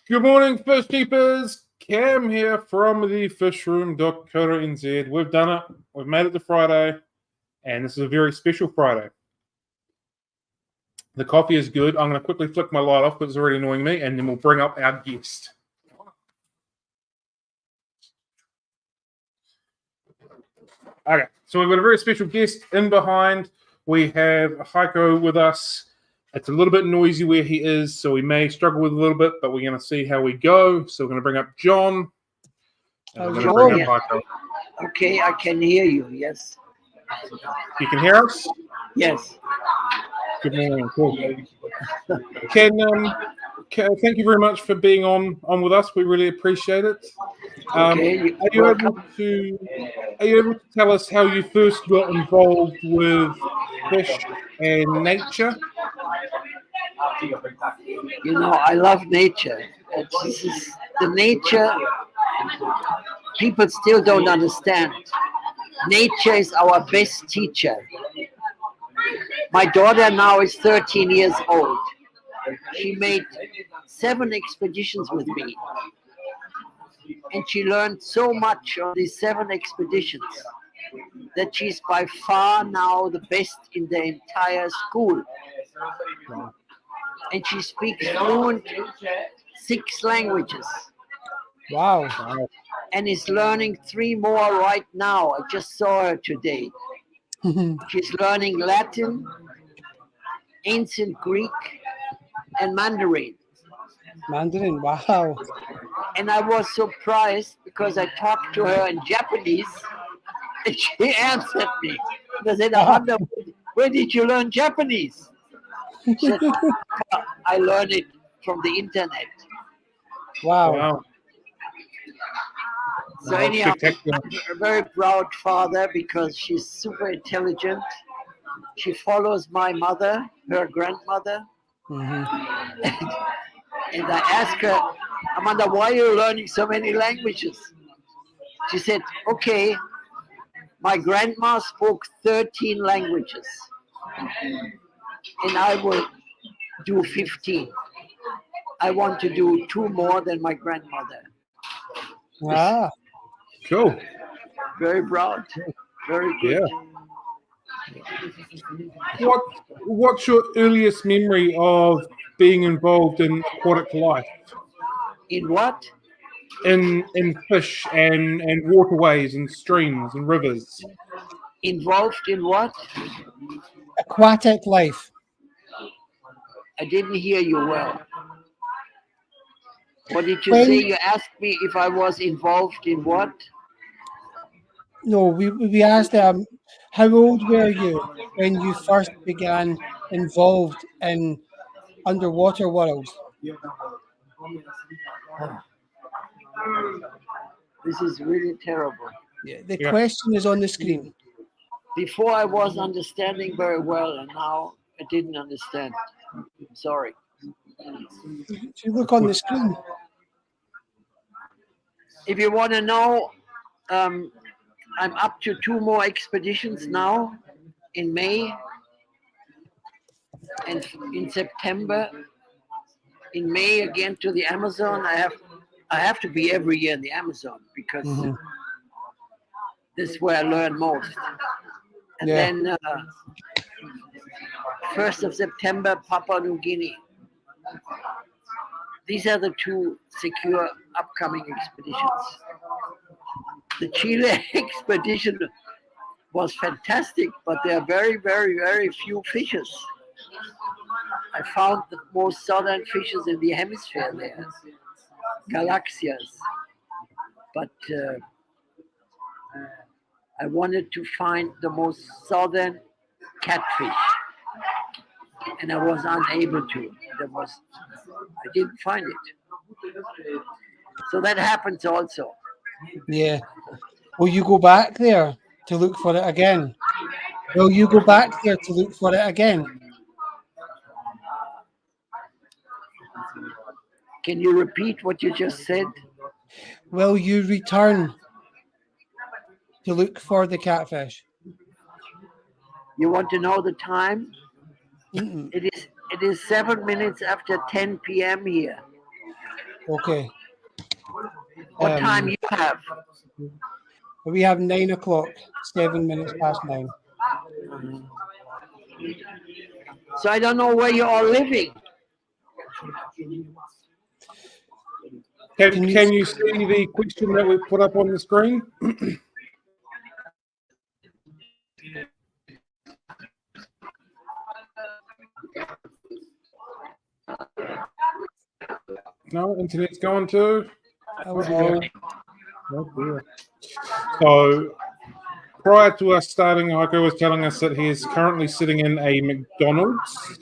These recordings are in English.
Good morning, fish keepers. Cam here from the fishroom.co.nz. We've done it. We've made it to Friday, and this is a very special Friday. The coffee is good. I'm going to quickly flick my light off because it's already annoying me, and then we'll bring up our guest. Okay, so we've got a very special guest in behind. We have Heiko with us. It's a little bit noisy where he is, so we may struggle with a little bit, but we're going to see how we go. So we're going to bring up John. And we're going to bring up Heiko. Okay, I can hear you, yes. You can hear us? Yes. Good morning. Cool. Thank you very much for being on with us. We really appreciate it. Okay, are you able to tell us how you first got involved with fish and nature? You know, I love nature. This is the nature people still don't understand. Nature is our best teacher. My daughter now is 13 years old. She made 7 expeditions with me. And she learned so much on these 7 expeditions that she's by far now the best in the entire school. And she speaks fluent 6 languages. Wow. And is learning 3 more right now. I just saw her today. She's learning Latin, ancient Greek, and Mandarin. Mandarin, wow. And I was surprised because I talked to her in Japanese and she answered me. And I said, I wonder, where did you learn Japanese? She said, I learned it from the internet. Wow. So anyhow, I'm a very proud father because she's super intelligent. She follows my mother, her grandmother. Mm-hmm. And I asked her, Amanda, why are you learning so many languages? She said, okay, my grandma spoke 13 languages. And I will do 15. I want to do 2 more than my grandmother. Ah. Cool. Very proud. Very good. Yeah. What's your earliest memory of being involved in aquatic life? In what? In fish and waterways and streams and rivers. Involved in what? Aquatic life. I didn't hear you well. What did you say? You asked me if I was involved in what? No, we asked how old were you when you first began involved in underwater world? This is really terrible. Yeah, the question is on the screen. Before I was understanding very well, and now I didn't understand. Sorry. If you look on the screen. If you want to know, I'm up to 2 more expeditions now in May and in September. In May again to the Amazon. I have to be every year in the Amazon because this is where I learn most. And then 1st of September, Papua New Guinea. These are the 2 secure upcoming expeditions. The Chile expedition was fantastic, but there are very, very, very few fishes. I found the most southern fishes in the hemisphere there, galaxias. But I wanted to find the most southern catfish, and I was unable to. I didn't find it. So that happens also. Yeah. Will you go back there to look for it again? Will you go back there to look for it again? Can you repeat what you just said? Will you return to look for the catfish? You want to know the time? It is 7 minutes after 10 p.m. here. Okay. What time you have? We have 9 o'clock, 7 minutes past 9. So I don't know where you are living. Can you see the question that we put up on the screen? No, internet's going too. Oh, Oh, dear. So prior to us starting, Heiko was telling us that he is currently sitting in a McDonald's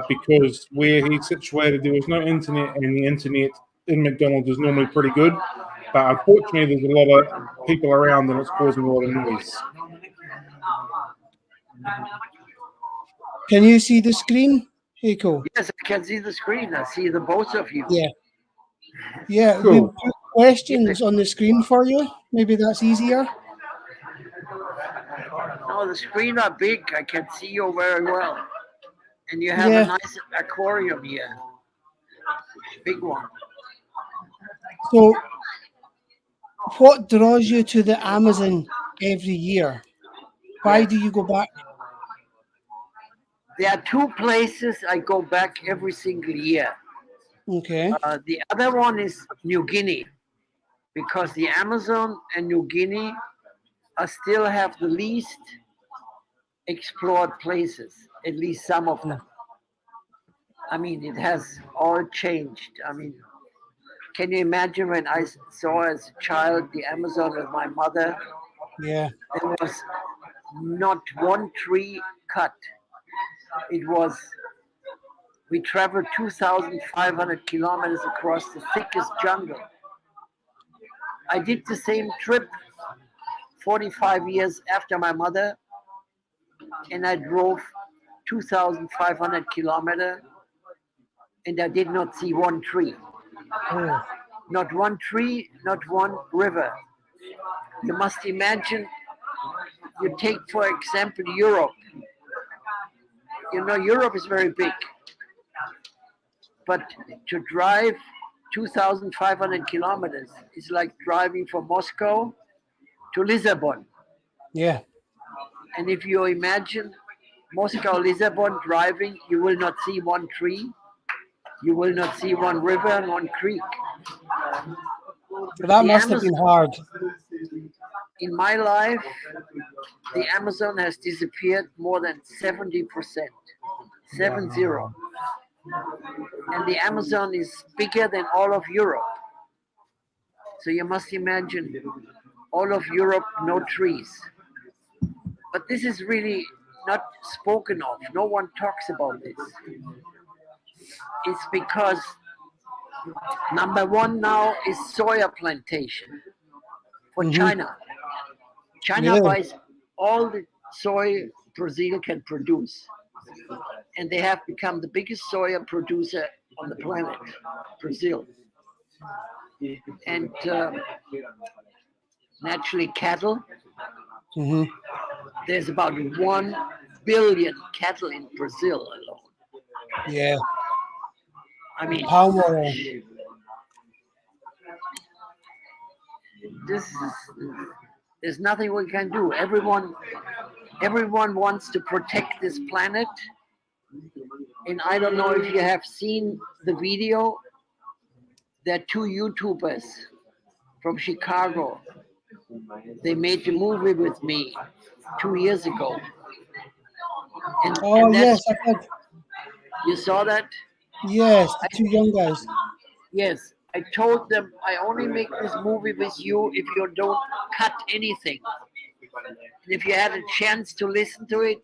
because where he's situated, there was no internet, and the internet in McDonald's is normally pretty good. But unfortunately, there's a lot of people around and it's causing a lot of noise. can you see the screen, Heiko? Yes, I can see the screen. I see the both of you. Yeah. Yeah, we Cool. put questions on the screen for you. Maybe that's easier. No, the screen are big. I can see you very well. And you have Yeah. a nice aquarium here. Big one. So, what draws you to the Amazon every year? Why do you go back? There are two places I go back every single year. Okay. The other one is New Guinea, because the Amazon and New Guinea are still have the least explored places, at least some of them. I mean, it has all changed. I mean, can you imagine when I saw as a child the Amazon with my mother? Yeah. There was not one tree cut. It was, we traveled 2,500 kilometers across the thickest jungle. I did the same trip 45 years after my mother, and I drove 2,500 kilometers, and I did not see one tree. Oh, Not one tree, not one river. You must imagine, you take, for example, Europe. You know, Europe is very big, but to drive 2,500 kilometers is like driving from Moscow to Lisbon. yeah. And if you imagine Moscow, Lisbon driving, you will not see one tree, you will not see one river and one creek. So that The must have been hard. In my life, the Amazon has disappeared more than 70%, 70. And the Amazon is bigger than all of Europe. So you must imagine all of Europe, no trees. But this is really not spoken of. No one talks about this. It's because number one now is soya plantation for China. China Really? buys all the soy Brazil can produce. And they have become the biggest soya producer on the planet, Brazil. And naturally, cattle. Mm-hmm. There's about 1 billion cattle in Brazil alone. Yeah. I mean, Palm oil. there's nothing we can do. Everyone wants to protect this planet. And I don't know if you have seen the video. There are two YouTubers from Chicago. They made a movie with me 2 years ago. Oh, and yes, I did. You saw that? Yes, the two young guys. Yes. I told them I only make this movie with you if you don't cut anything. And if you had a chance to listen to it,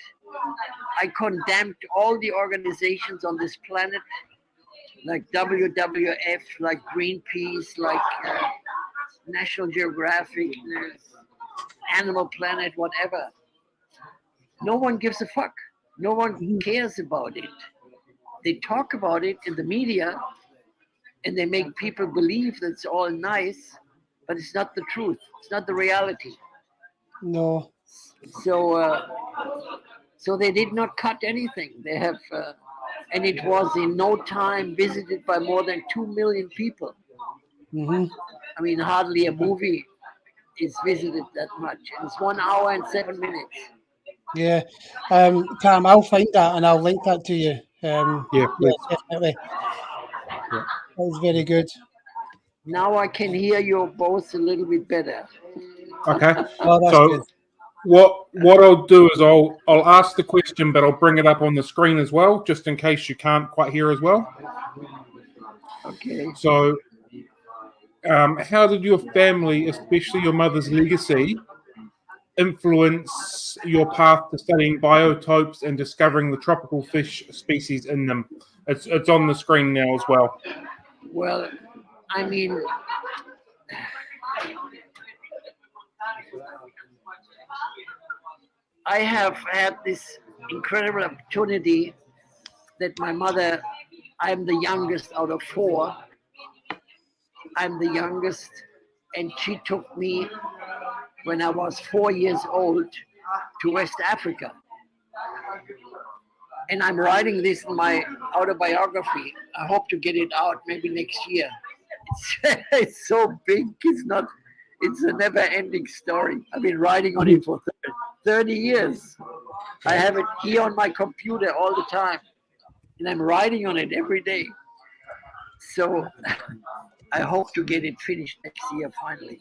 I condemned all the organizations on this planet, like WWF, like Greenpeace, like National Geographic, Animal Planet, whatever. No one gives a fuck. No one cares about it. They talk about it in the media, and they make people believe that it's all nice, but it's not the truth. It's not the reality. No. So they did not cut anything. They have and it was in no time visited by more than 2 million people. Hmm. I mean, hardly a movie is visited that much. And it's 1 hour and 7 minutes. Yeah. Cam, I'll find that and I'll link that to you. Yeah, Yeah, please. definitely. Yeah. That was very good. Now I can hear you both a little bit better. Okay. Oh, that's So good. what I'll do is I'll ask the question, but I'll bring it up on the screen as well, just in case you can't quite hear as well. Okay. So, how did your family, especially your mother's legacy, influence your path to studying biotopes and discovering the tropical fish species in them? It's on the screen now as well. Well, I mean, I have had this incredible opportunity that my mother, I'm the youngest out of 4. I'm the youngest, and she took me when I was 4 years old to West Africa. And I'm writing this in my autobiography. I hope to get it out maybe next year. It's so big. It's a never ending story. I've been writing on it for 30 years. I have it here on my computer all the time. And I'm writing on it every day. So I hope to get it finished next year finally.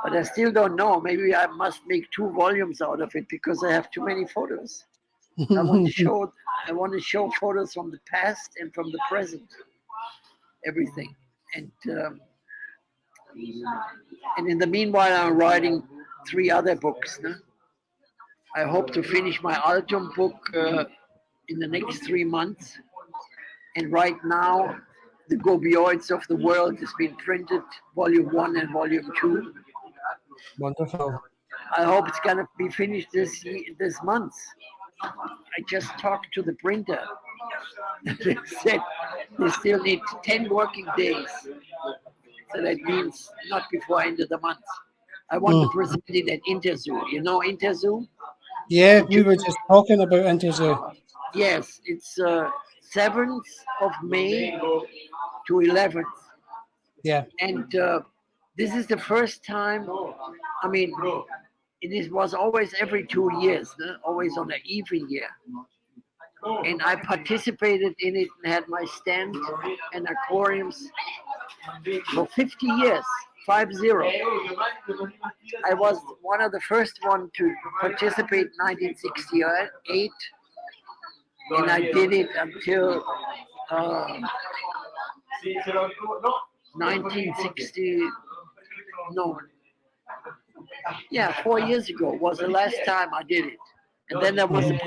But I still don't know. Maybe I must make 2 volumes out of it because I have too many photos. I want to show photos from the past and from the present, everything. And in the meanwhile, I'm writing 3 other books. No? I hope to finish my Altum book in the next 3 months. And right now, the Gobioids of the World has been printed, Volume 1 and Volume 2. Wonderful. I hope it's going to be finished this month. I just talked to the printer. They said they still need 10 working days. So that means not before end of the month. I want to present it at Interzoo. You know Interzoo? Yeah, we were just talking about Interzoo. Yes, it's 7th of May to 11th. Yeah. And this is the first time, I mean, was always every 2 years, no? Always on an even year. And I participated in it and had my stand and aquariums for 50 years, 50. I was one of the first one to participate in 1968, and I did it until 1960. No, yeah, 4 years ago was the last time I did it, and then there was a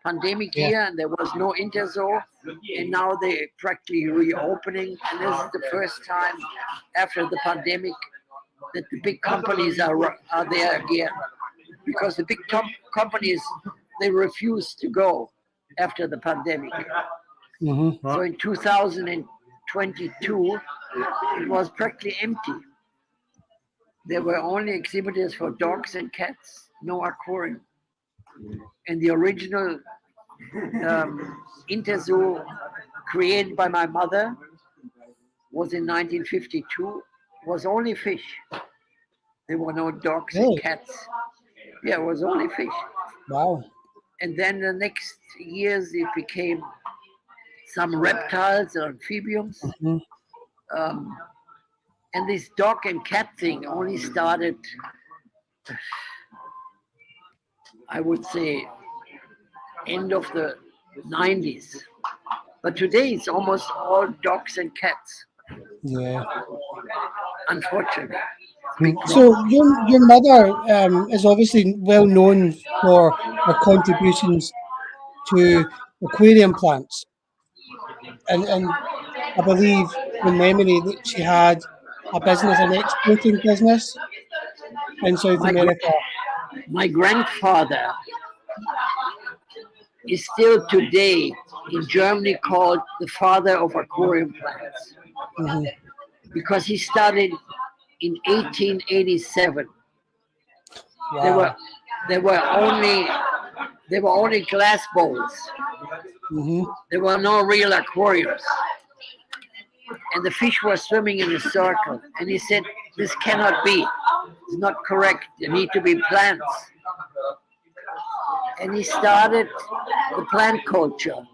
pandemic year, and there was no Interzoo, and now they're practically reopening, and this is the first time after the pandemic that the big companies are there again, because the big companies, they refuse to go after the pandemic. Mm-hmm. So in 2022, it was practically empty. There were only exhibitors for dogs and cats, no aquarium. And the original Interzoo created by my mother was in 1952, was only fish. There were no dogs and cats. Yeah, it was only fish. Wow. And then the next years it became some reptiles and amphibians. Mm-hmm. And this dog and cat thing only started, I would say, end of the 90s. But today it's almost all dogs and cats. Yeah. Unfortunately. So your mother is obviously well known for her contributions to aquarium plants, and I believe from memory that she had a business, an exporting business in South America. My grandfather is still today in Germany called the father of aquarium plants, Mm-hmm. because he started in 1887. Wow. There were only They were only glass bowls. Mm-hmm. There were no real aquariums. And the fish were swimming in a circle. And he said, this cannot be. It's not correct. There need to be plants. And he started the plant culture,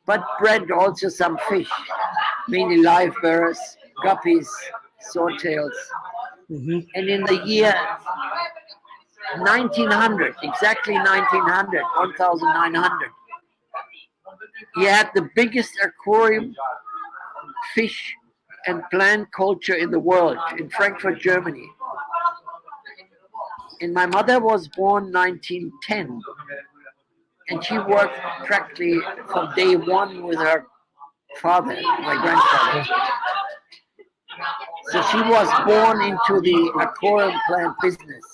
but bred also some fish, mainly live bearers, guppies, swordtails. Mm-hmm. And in the year 1900, exactly 1900, 1900, he had the biggest aquarium, fish, and plant culture in the world, in Frankfurt, Germany. And my mother was born 1910, and she worked practically from day one with her father, my grandfather. So she was born into the aquarium plant business.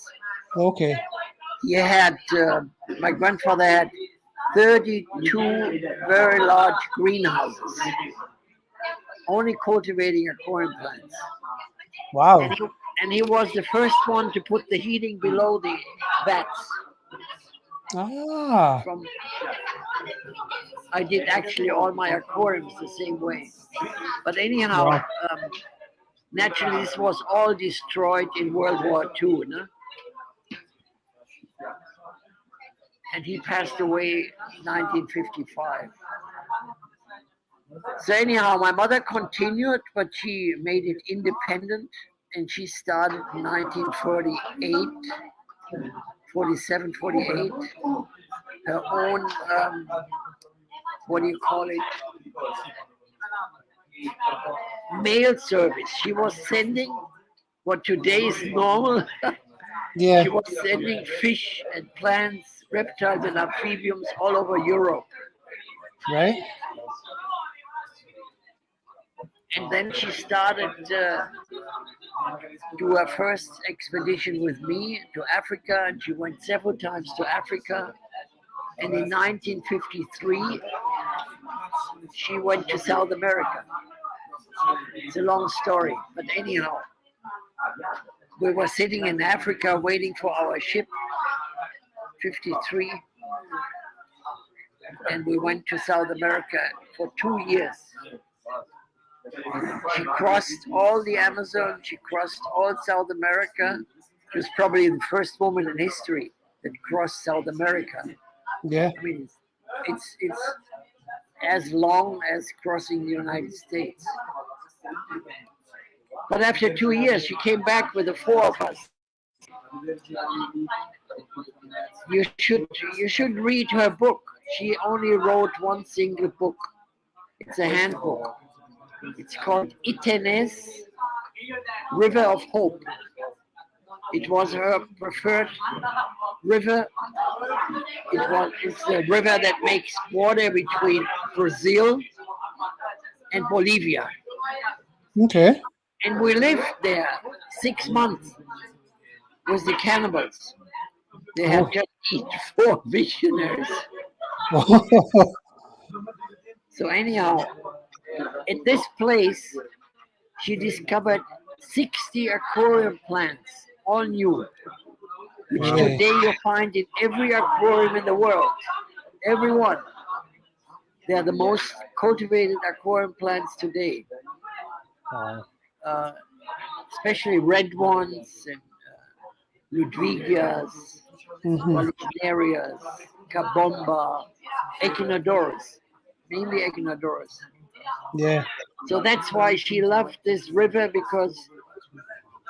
Okay. He had, my grandfather had 32 very large greenhouses, only cultivating aquarium plants. Wow. And he was the first one to put the heating below the vats. Ah. I did actually all my aquariums the same way. But anyhow, Wow. naturally this was all destroyed in World War II. No? And he passed away in 1955. So anyhow, my mother continued, but she made it independent. And she started in 1948, 47, 48, her own, what do you call it, mail service. She was sending what today is normal. Yeah. She was sending fish and plants, reptiles and amphibians all over Europe. Right. And then she started do her first expedition with me to Africa, and she went several times to Africa. And in 1953, she went to South America. It's a long story, but anyhow, we were sitting in Africa waiting for our ship, 53, and we went to South America for 2 years. She crossed all the Amazon, she crossed all South America. She was probably the first woman in history that crossed South America. Yeah. I mean, it's as long as crossing the United States. But after 2 years, she came back with the four of us. You should read her book. She only wrote one single book. It's a handbook. It's called Ichthyologist, River of Hope. It was her preferred river. It's the river that makes border between Brazil and Bolivia. Okay. And we lived there 6 months with the cannibals. They had just eaten 4 missionaries. So anyhow, at this place, she discovered 60 aquarium plants, all new, which today you find in every aquarium in the world. Every one. They are the most cultivated aquarium plants today. Especially red ones and Ludwigias, Polychnarias, Cabomba, Echinodoras, mainly Echinodoras. Yeah. So that's why she loved this river, because,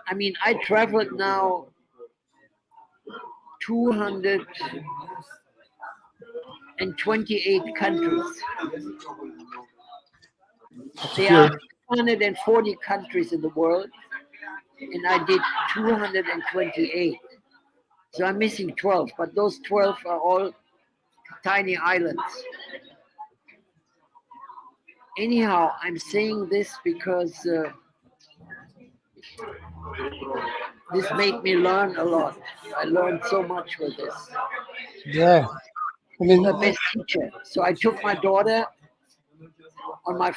I mean, I traveled now 228 countries. There are 240 countries in the world, and I did 228. So I'm missing 12, but those 12 are all tiny islands. Anyhow, I'm saying this because this made me learn a lot. I learned so much with this. Yeah. I mean, The best teacher. So I took my daughter on her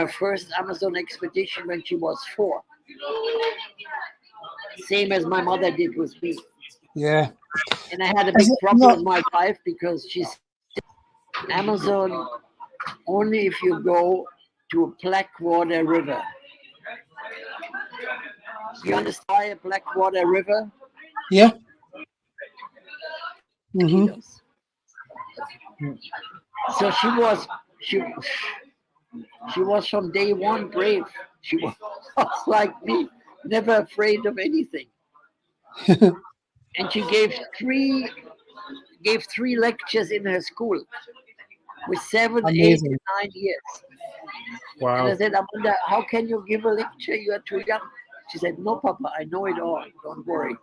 first Amazon expedition when she was 4. Same as my mother did with me. yeah. And I had a Is big it problem not- in my life because she's Amazon only if you go to a Blackwater River. You understand why a Blackwater River? Yeah. Hmm. Mosquitoes. So she was from day one brave. She was like me, never afraid of anything. And she gave three lectures in her school with 7, 8, Amazing. and 9 years. And I Wow. said, Amanda, how can you give a lecture? You are too young. She said, no, Papa, I know it all. Don't worry.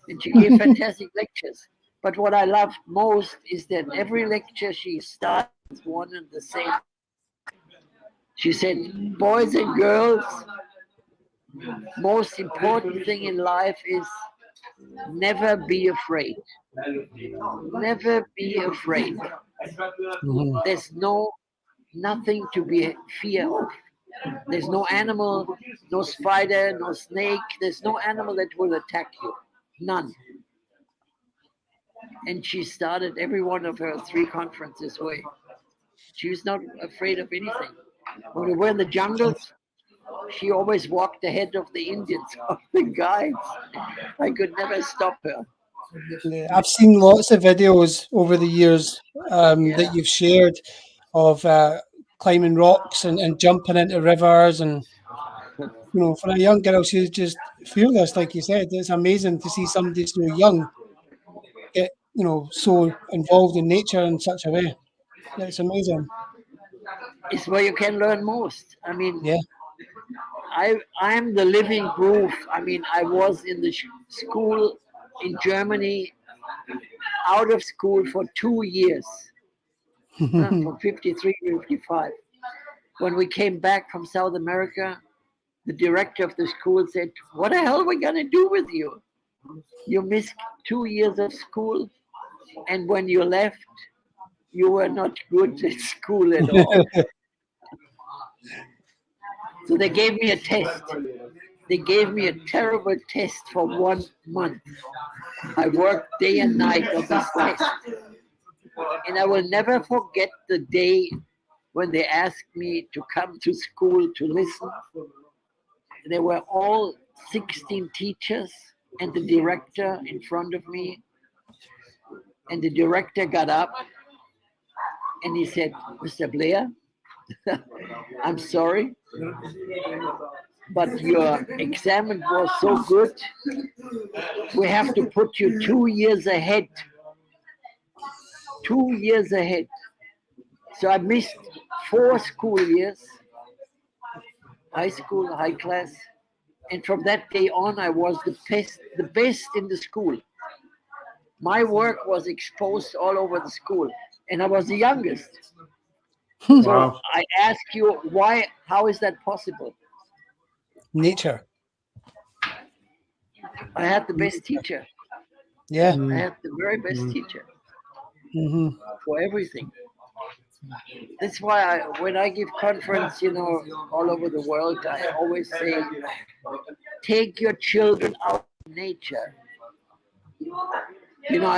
And she gave fantastic lectures. But what I loved most is that every lecture she started with one and the same. She said, boys and girls, most important thing in life is never be afraid. Never be afraid. Mhm. There's nothing to be fear of. There's no animal, no spider, no snake. There's no animal that will attack you. None. And she started every one of her 3 conferences this way. She was not afraid of anything. When we were in the jungles, she always walked ahead of the Indians, of the guides. I could never stop her. Yeah, I've seen lots of videos over the years that you've shared of climbing rocks and jumping into rivers, and for a young girl, she's just fearless, like you said. It's amazing to see somebody so young get so involved in nature in such a way. It's amazing. It's where you can learn most. I mean, Yeah. I'm the living proof. I mean, I was in the school in Germany, out of school for 2 years, from 53 to 55. When we came back from South America, the director of the school said, what the hell are we going to do with you? You missed 2 years of school, and when you left, you were not good at school at all. So they gave me a test. They gave me a terrible test for 1 month. I worked day and night on this test. And I will never forget the day when they asked me to come to school to listen. There were all 16 teachers and the director in front of me. And the director got up and he said, Mr. Bleher, I'm sorry, but your exam was so good. We have to put you 2 years ahead. 2 years ahead. So I missed 4 school years, high school, high class. And from that day on, I was the best in the school. My work was exposed all over the school, and I was the youngest. So Wow. I ask you, how is that possible? Nature. I had the best teacher. Yeah. I had the very best teacher Hmm. for everything. That's why when I give conference, all over the world, I always say, take your children out in nature.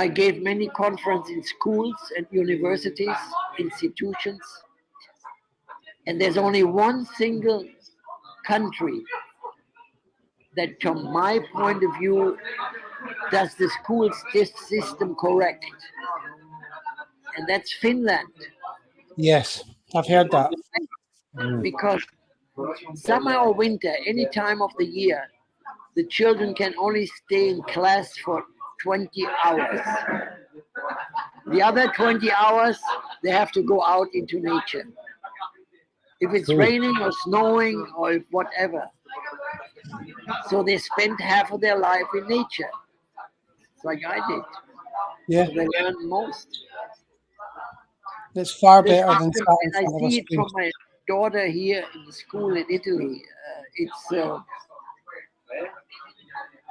I gave many conferences in schools and universities, institutions, and there's only one single country that, from my point of view, does the school system correct, and that's Finland. Yes, I've heard that. Because summer or winter, any time of the year, the children can only stay in class for 20 hours. The other 20 hours, they have to go out into nature. If it's raining or snowing or if whatever. So they spend half of their life in nature. It's like I did. Yeah, So they learn most. it's far This better than system, sat in and I front of a see it from screen. my daughter here in the school in Italy.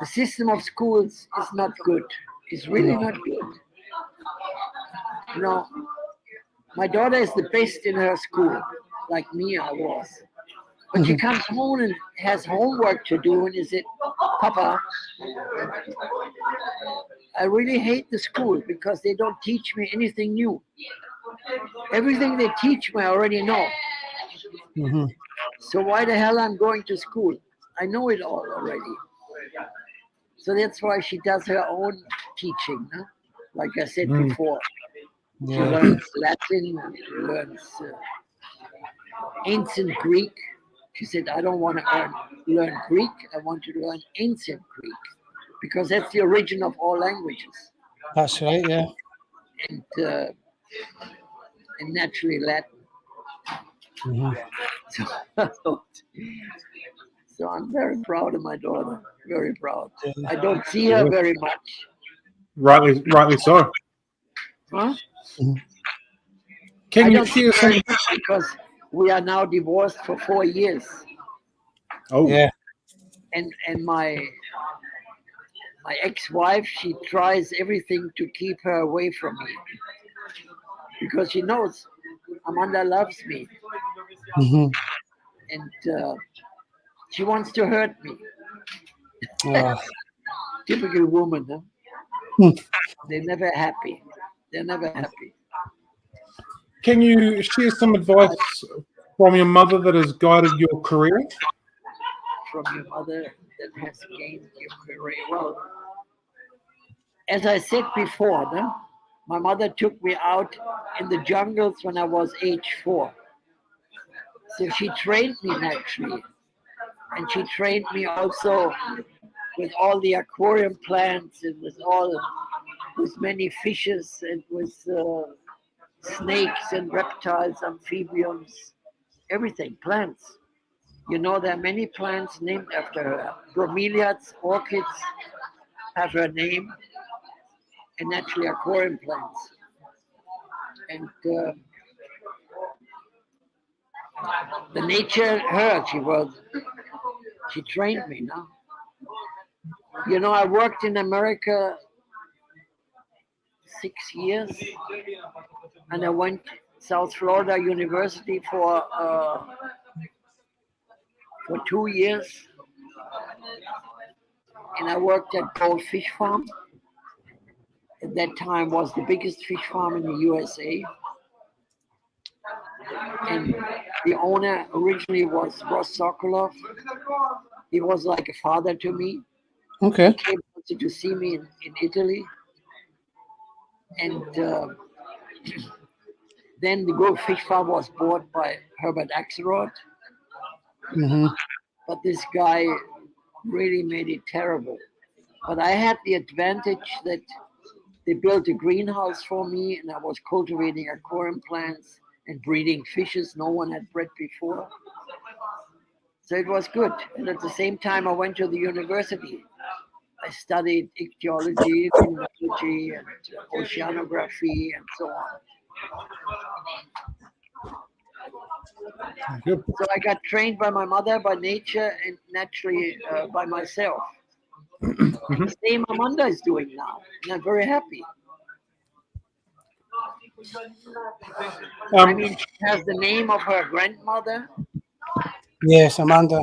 The system of schools is not good. It's really not good. My daughter is the best in her school, like me, I was. But she comes home and has homework to do, and is it, Papa, I really hate the school because they don't teach me anything new. Everything they teach me, I already know. Hmm. So why the hell I'm going to school? I know it all already. So that's why she does her own teaching. Huh? Like I said Mm. before, she Yeah. learns Latin, learns ancient Greek. She said, I don't want to learn Greek. I want to learn ancient Greek because that's the origin of all languages. That's right. Yeah. And, uh, and naturally Latin. Hmm. So, so I'm very proud of my daughter. Very proud. I don't see her very much. Rightly so. Huh? I Can you don't see share her very some? much because we are now divorced for 4 years. Oh, Yeah. And my ex-wife, she tries everything to keep her away from me because she knows Amanda loves me Hmm. and she wants to hurt me. Oh. Typical woman, huh? Hmm. They're never happy. They're never happy. can you share some advice from your mother that has guided your career? From your mother that has gained your career. Well, as I said before, no? My mother took me out in the jungles when I was age 4. So she trained me naturally. And she trained me also with all the aquarium plants and with many fishes and with snakes and reptiles, amphibians, everything, plants. You know, there are many plants named after her. Bromeliads, orchids have her name, and naturally aquarium plants. And the nature, her, she trained me now. You know, I worked in America 6 years, and I went South Florida University for 2 years, and I worked at Gold Fish Farm. At that time, was the biggest fish farm in the USA, and the owner originally was Ross Sokolov. He was like a father to me. Okay. He came also to see me in Italy, and then the Gold Fish Farm was bought by Herbert Axelrod. Hmm. But this guy really made it terrible. But I had the advantage that they built a greenhouse for me, and I was cultivating aquarium plants and breeding fishes no one had bred before. So it was good. And at the same time, I went to the university. I studied ichthyology, phrenology, and oceanography, and so on. Good. So I got trained by my mother, by nature, and naturally by myself. The same Amanda is doing now, and I'm very happy. I mean, she has the name of her grandmother, Yes, Amanda.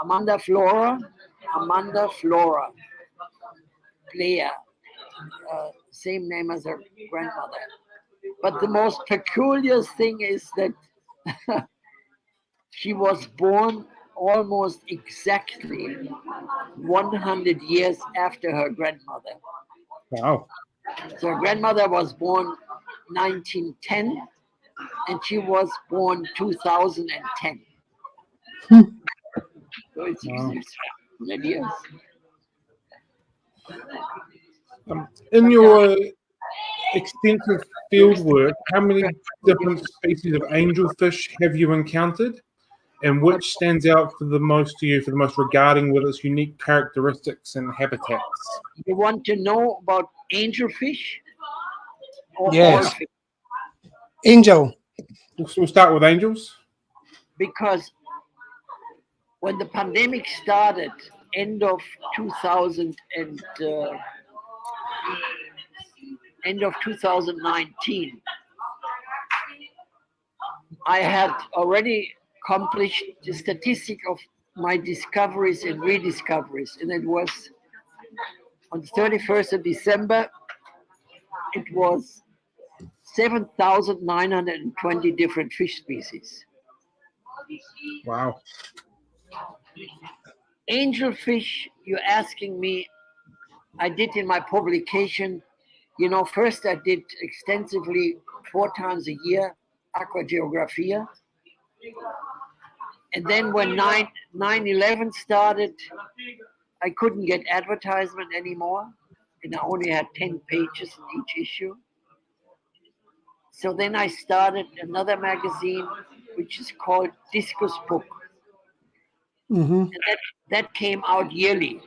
Amanda Flora Bleher, same name as her grandmother. But the most peculiar thing is that she was born almost exactly 100 years after her grandmother. Wow. So her grandmother was born 1910, and she was born 2010. Hmm. So it's Wow. 100 years. In your extensive field work, how many different species of angelfish have you encountered? And which stands out for the most to you, for the most regarding with its unique characteristics and habitats? You want to know about angelfish or all Yes. fish? Angel. We'll start with angels. Because when the pandemic started, end of 2000 and end of 2019, I had already accomplished the statistic of my discoveries and rediscoveries, and it was On the 31st of December, it was 7,920 different fish species. Wow. Angelfish, you're asking me, I did in my publication, you know, first I did extensively 4 times a year, aquageographia. And then when 9/11 started, I couldn't get advertisement anymore. And I only had 10 pages in each issue. So then I started another magazine, which is called Discus Book. Mm-hmm. And that came out yearly,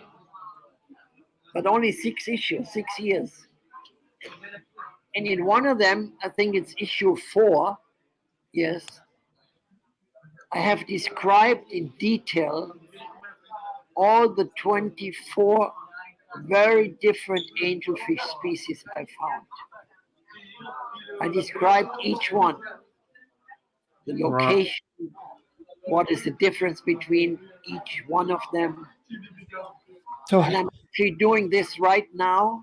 but only 6 issues, 6 years. And in one of them, I think it's issue 4, yes, I have described in detail all the 24 very different angelfish species I found. I described each one, the location, what is the difference between each one of them. So, And I'm actually doing this right now,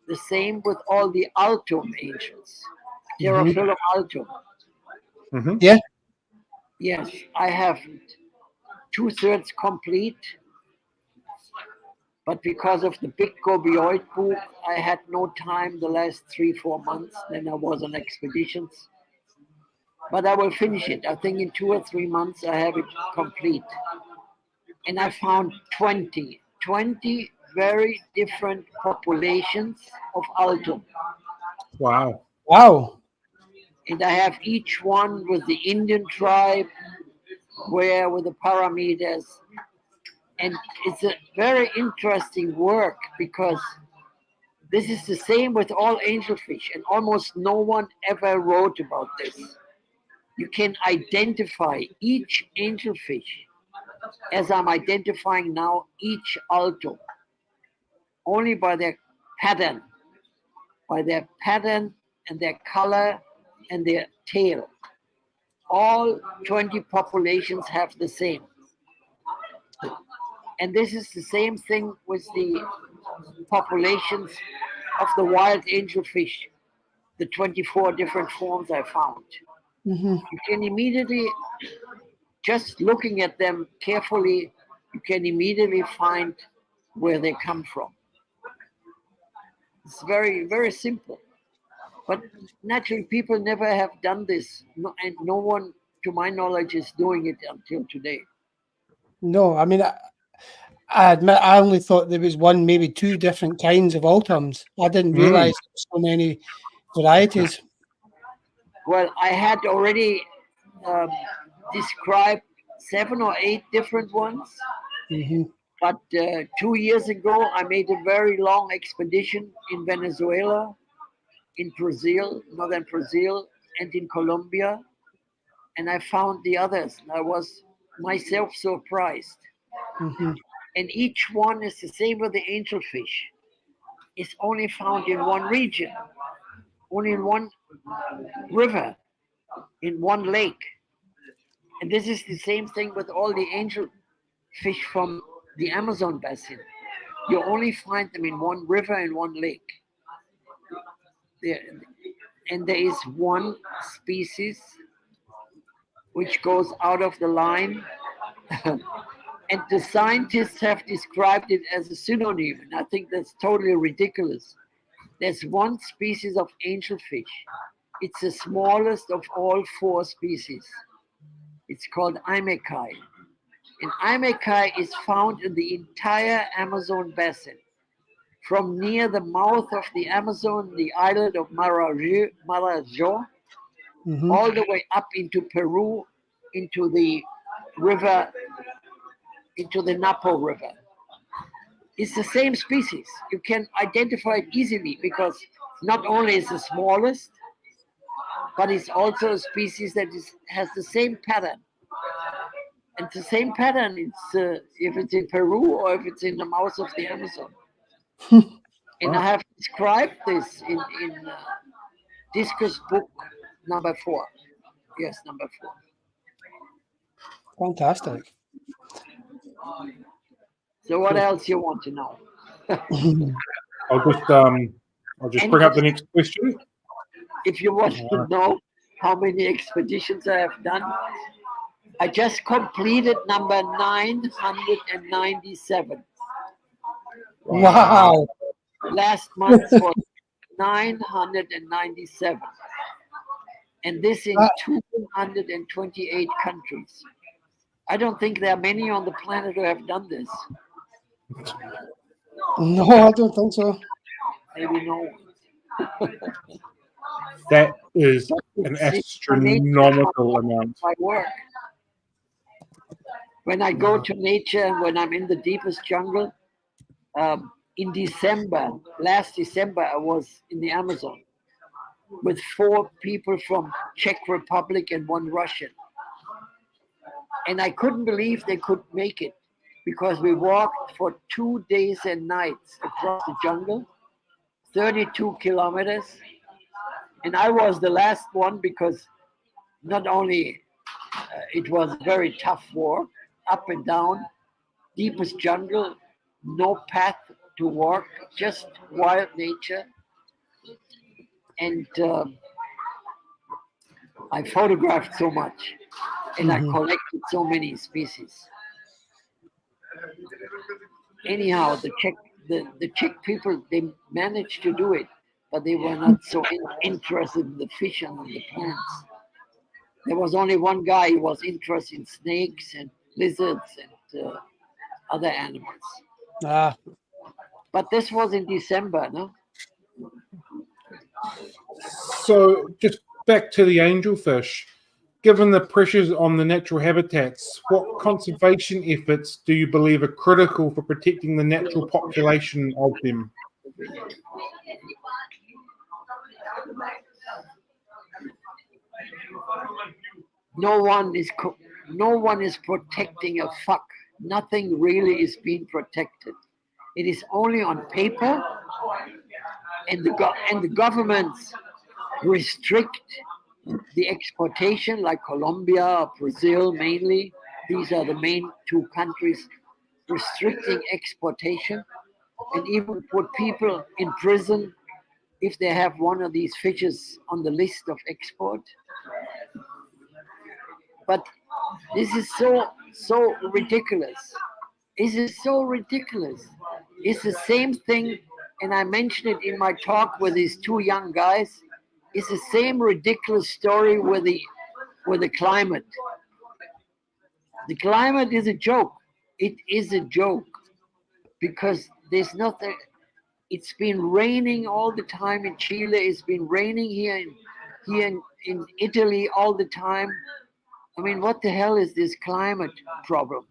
the same with all the altum angels, Pterophyllum altum. Mm-hmm. yeah. Yes, I have 2/3 complete, but because of the big gobioid book, I had no time the last 3-4 months. Then I was on expeditions. But I will finish it. I think in 2 or 3 months I have it complete. And I found 20 very different populations of altum. Wow. Wow. And I have each one with the Indian tribe, where with the parameters. And it's a very interesting work because this is the same with all angelfish, and almost no one ever wrote about this. You can identify each angelfish as I'm identifying now each alto only by their pattern, and their color and their tail. All 20 populations have the same. And this is the same thing with the populations of the wild angelfish, the 24 different forms I found. Mm-hmm. You can immediately, just looking at them carefully, you can immediately find where they come from. It's very, very simple. But naturally, people never have done this, and no one, to my knowledge, is doing it until today. No, I mean, I admit I only thought there was one, maybe 2 different kinds of altums. I didn't realize there were so many varieties. Well, I had already um, described 7 or 8 different ones. Mm-hmm. But 2 years ago, I made a very long expedition in Venezuela, in Brazil, northern Brazil, and in Colombia. And I found the others. And I was myself surprised. Mm-hmm. And each one is the same with the angelfish. It's only found in one region, only in one river, in one lake. And this is the same thing with all the angelfish from the Amazon basin. You only find them in one river and one lake. There, and there is one species which goes out of the line. And the scientists have described it as a synonym. And I think that's totally ridiculous. There's one species of angelfish. It's the smallest of all 4 species. It's called Imekai. And Imekai is found in the entire Amazon basin, from near the mouth of the Amazon, the island of Marajo, Mm-hmm. all the way up into Peru, into the river, into the Napo River. It's the same species. You can identify it easily because not only is the smallest, but it's also a species that has the same pattern. And the same pattern, it's if it's in Peru or if it's in the mouth of the Amazon. And I have described this in Discus book number 4. Yes, number 4. Fantastic. So what else you want to know? I'll just bring up the next question. If you want to know how many expeditions I have done, I just completed number 997. Wow. Last month was 997. And this in 228 countries. I don't think there are many on the planet who have done this. No, I don't think so. Maybe no. That is an astronomical amount. My work. When I go to nature, when I'm in the deepest jungle, in December, last December, I was in the Amazon with 4 people from Czech Republic and 1 Russian. And I couldn't believe they could make it because we walked for 2 days and nights across the jungle, 32 kilometers. And I was the last one because not only it was very tough walk, up and down, deepest jungle, no path to walk, just wild nature. And I photographed so much, and I collected so many species. Anyhow, the Czech people, they managed to do it, but they were not so interested in the fish and the plants. There was only one guy who was interested in snakes and lizards and other animals. Ah. But this was in December, no? So just back to the angelfish. Given the pressures on the natural habitats, what conservation efforts do you believe are critical for protecting the natural population of them? No one is protecting a fuck. Nothing really is being protected. It is only on paper, and the governments restrict the exportation, like Colombia, Brazil mainly. These are the main 2 countries restricting exportation, and even put people in prison if they have one of these fishes on the list of export. But this is so ridiculous. This is so ridiculous. It's the same thing, and I mentioned it in my talk with these 2 young guys. It's the same ridiculous story with the climate. The climate is a joke. It is a joke because there's nothing. It's been raining all the time in Chile. It's been raining here in Italy all the time. I mean, what the hell is this climate problem?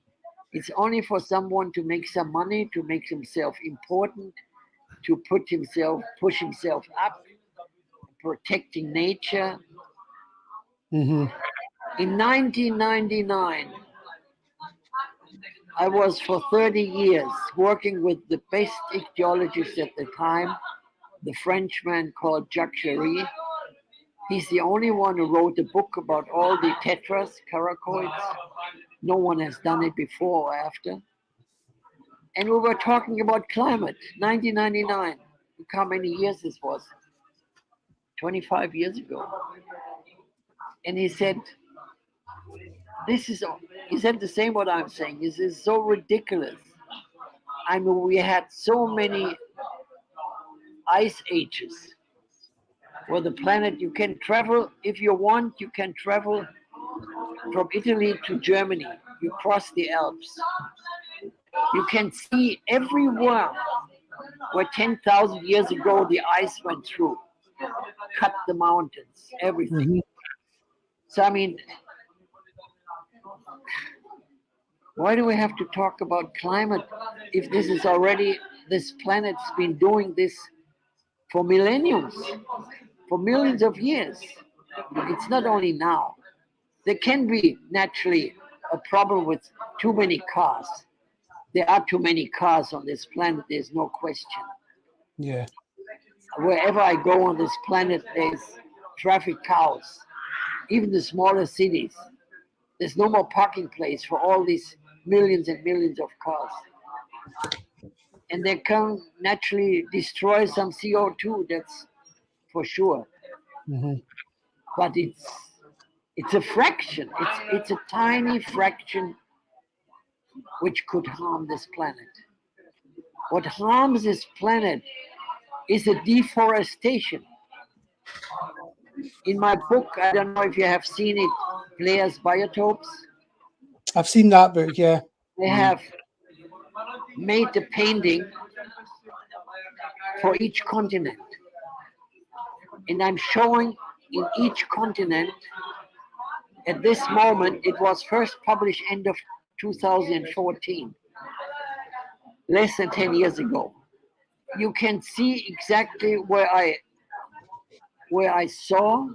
It's only for someone to make some money, to make himself important, to push himself up, protecting nature. Mm-hmm. In 1999, I was for 30 years working with the best ichthyologist at the time, the Frenchman called Jacques Chery. He's the only one who wrote a book about all the tetras, caracoids. No one has done it before or after. And we were talking about climate, 1999. Look how many years this was. 25 years ago. And he said, he said the same what I'm saying. This is so ridiculous. I mean, we had so many ice ages where the planet, you can travel, if you want, you can travel from Italy to Germany. You cross the Alps. You can see everywhere where 10,000 years ago the ice went through, cut the mountains, everything. Mm-hmm. So, I mean, why do we have to talk about climate if this planet's been doing this for millenniums, for millions of years? It's not only now. There can be naturally a problem with too many cars. There are too many cars on this planet, there's no question. Yeah. Wherever I go on this planet, there's traffic cows. Even the smaller cities. There's no more parking place for all these millions and millions of cars. and they can naturally destroy some CO2. That's for sure. Mhm. But it's a fraction. It's a tiny fraction which could harm this planet. What harms this planet is a deforestation. In my book, I don't know if you have seen it, Bleher's Biotopes. I've seen that book, yeah. They have made the painting for each continent. And I'm showing in each continent, at this moment, it was first published end of 2014, less than 10 years ago. You can see exactly where I saw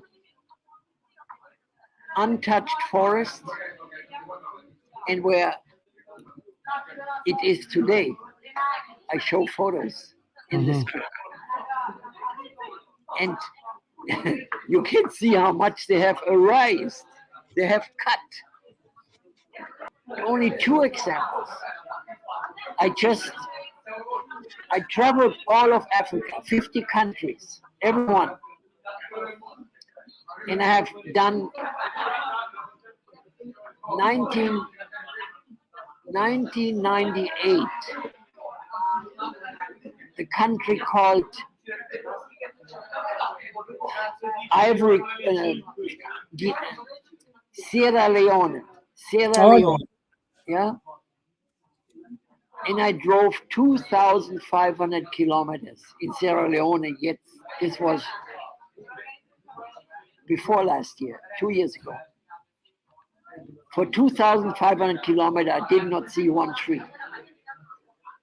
untouched forest and where it is today. I show photos in this book. And you can see how much they have erased, they have cut. Only 2 examples. I traveled all of Africa, 50 countries, everyone. And I have done 1998, the country called Sierra Leone. Oh, yeah. Yeah. And I drove 2,500 kilometers in Sierra Leone. Yet this was before last year, 2 years ago. For 2,500 kilometers, I did not see one tree.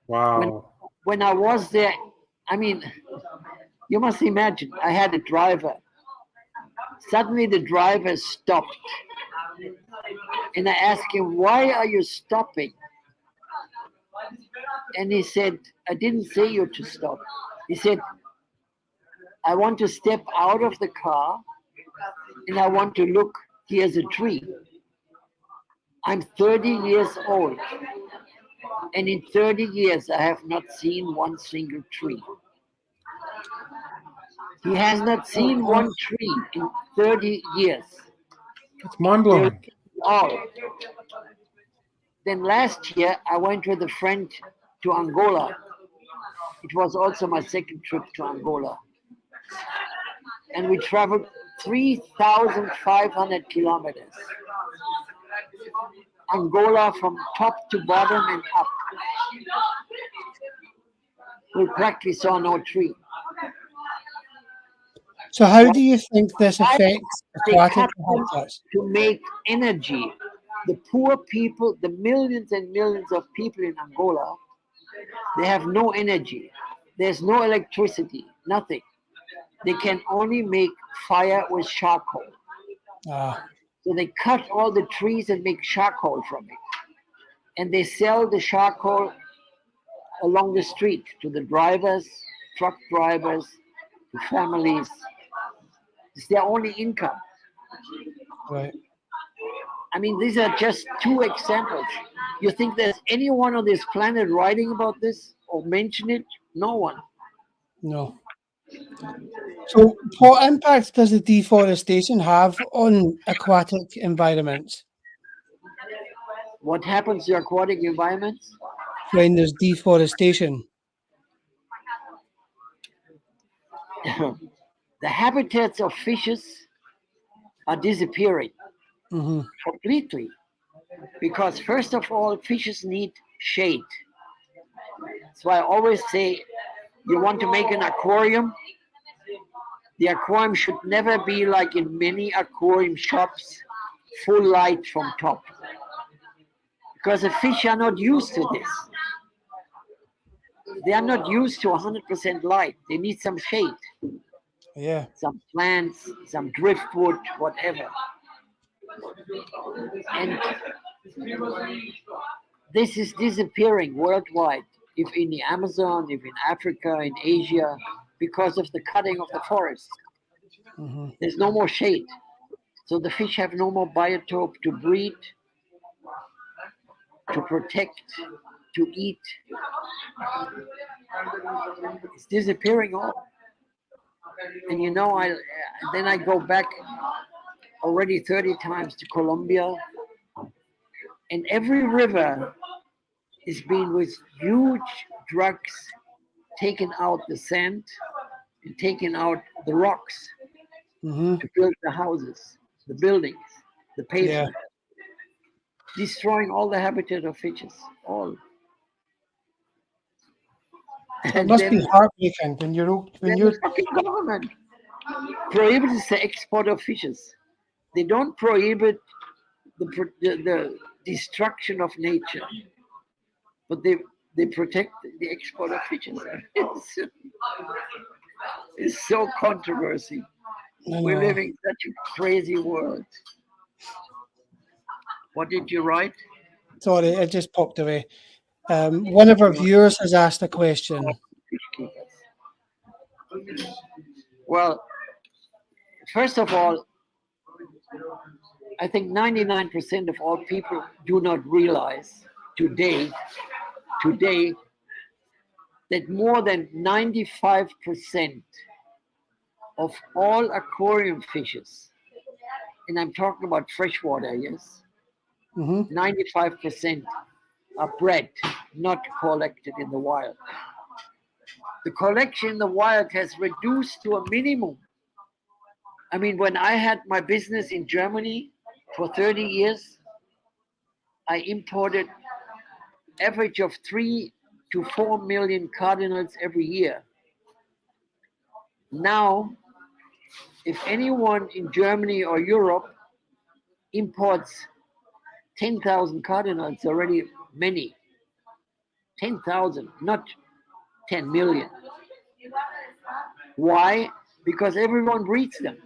Wow. When I was there, I mean, you must imagine, I had a driver. Suddenly the driver stopped. And I asked him, why are you stopping? And he said, I didn't say you to stop. He said, I want to step out of the car and I want to look, here's a tree. I'm 30 years old. And in 30 years, I have not seen one single tree. He has not seen one tree in 30 years. It's mind blowing. All. Then last year, I went with a friend to Angola. It was also my second trip to Angola. And we traveled 3,500 kilometers. Angola from top to bottom and up. We practically saw no tree. So how do you think this affects They aquatic cut them habitats? to make energy. The poor people, the millions and millions of people in Angola, they have no energy. There's no electricity, nothing. They can only make fire with charcoal. Ah, So they cut all the trees and make charcoal from it. And they sell the charcoal along the street to the drivers, truck drivers, to families. It's their only income. right. I mean, these are just 2 examples. You think there's anyone on this planet writing about this or mention it? No one. No. So what impact does the deforestation have on aquatic environments What happens to aquatic environments? when there's deforestation? The habitats of fishes are disappearing Hmm. completely. Because first of all, fishes need shade. So I always say, you want to make an aquarium? The aquarium should never be like in many aquarium shops, full light from top. Because the fish are not used to this. They are not used to 100% light. They need some shade, Yeah. some plants, some driftwood, whatever. And this is disappearing worldwide, if in the Amazon, if in Africa, in Asia, because of the cutting of the forest. Hmm. There's no more shade. So the fish have no more biotope to breed, to protect, to eat. It's disappearing all. And you know, then I go back already 30 times to Colombia, and every river is being with huge trucks taking out the sand and taking out the rocks Hmm. to build the houses, the buildings, the pavement, destroying all the habitat of fishes, all. It And must be then heartbreaking when you're the fucking government prohibits the export of fishes. They don't prohibit the destruction of nature, but they protect the export of fishes. It's so controversy. I We're know. living such a crazy world. What did you write? Sorry, it just popped away. One of our viewers has asked a question. Well, first of all, I think 99% of all people do not realize today that more than 95% of all aquarium fishes, and I'm talking about freshwater, yes, Hmm. 95% are bred, not collected in the wild. The collection in the wild has reduced to a minimum. I mean, when I had my business in Germany for 30 years, I imported average of 3 to 4 million cardinals every year. Now, if anyone in Germany or Europe imports 10,000 cardinals, already many. 10,000, not 10 million. Why? Because everyone breeds them.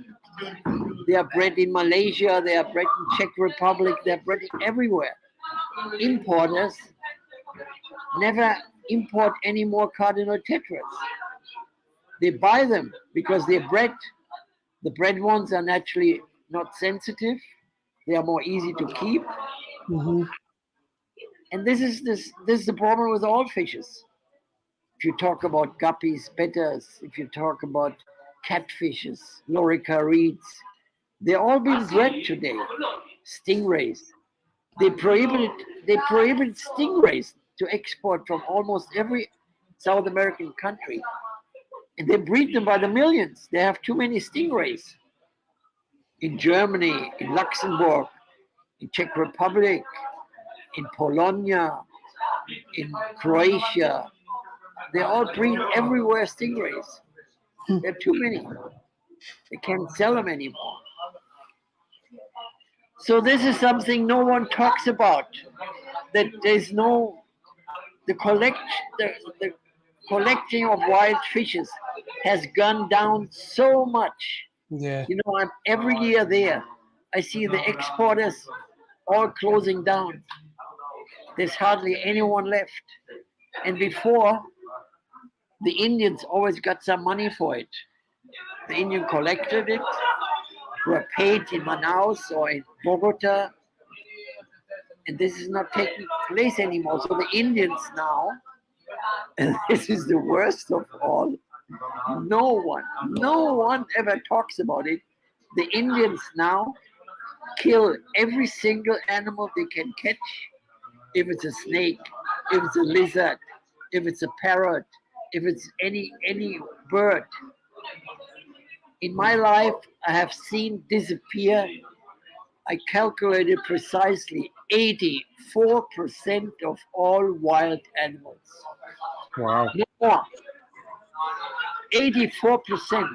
They are bred in Malaysia, they are bred in Czech Republic, they are bred everywhere. Importers never import any more cardinal tetras. They buy them because they're bred. The bred ones are naturally not sensitive. They are more easy to keep. Hmm. And this is the problem with all fishes. If you talk about guppies, betters, if you talk about catfishes, lorica reeds, they're all being bred today. Stingrays. They prohibited stingrays to export from almost every South American country. And they breed them by the millions. They have too many stingrays. In Germany, in Luxembourg, in Czech Republic, in Polonia, in Croatia, they all breed everywhere stingrays. There are too many. They can't sell them anymore. So this is something no one talks about. That there's no the the collecting of wild fishes has gone down so much. Yeah. You know, I'm every year there. I see the exporters all closing down. There's hardly anyone left. And before, the Indians always got some money for it. The Indian collected it, were paid in Manaus or in Bogota, and this is not taking place anymore. So the Indians now, and this is the worst of all, no one ever talks about it. The Indians now kill every single animal they can catch. If it's a snake, if it's a lizard, if it's a parrot, if it's any bird. In my life, I have seen disappear, I calculated precisely 84% of all wild animals. Wow. No more. 84%.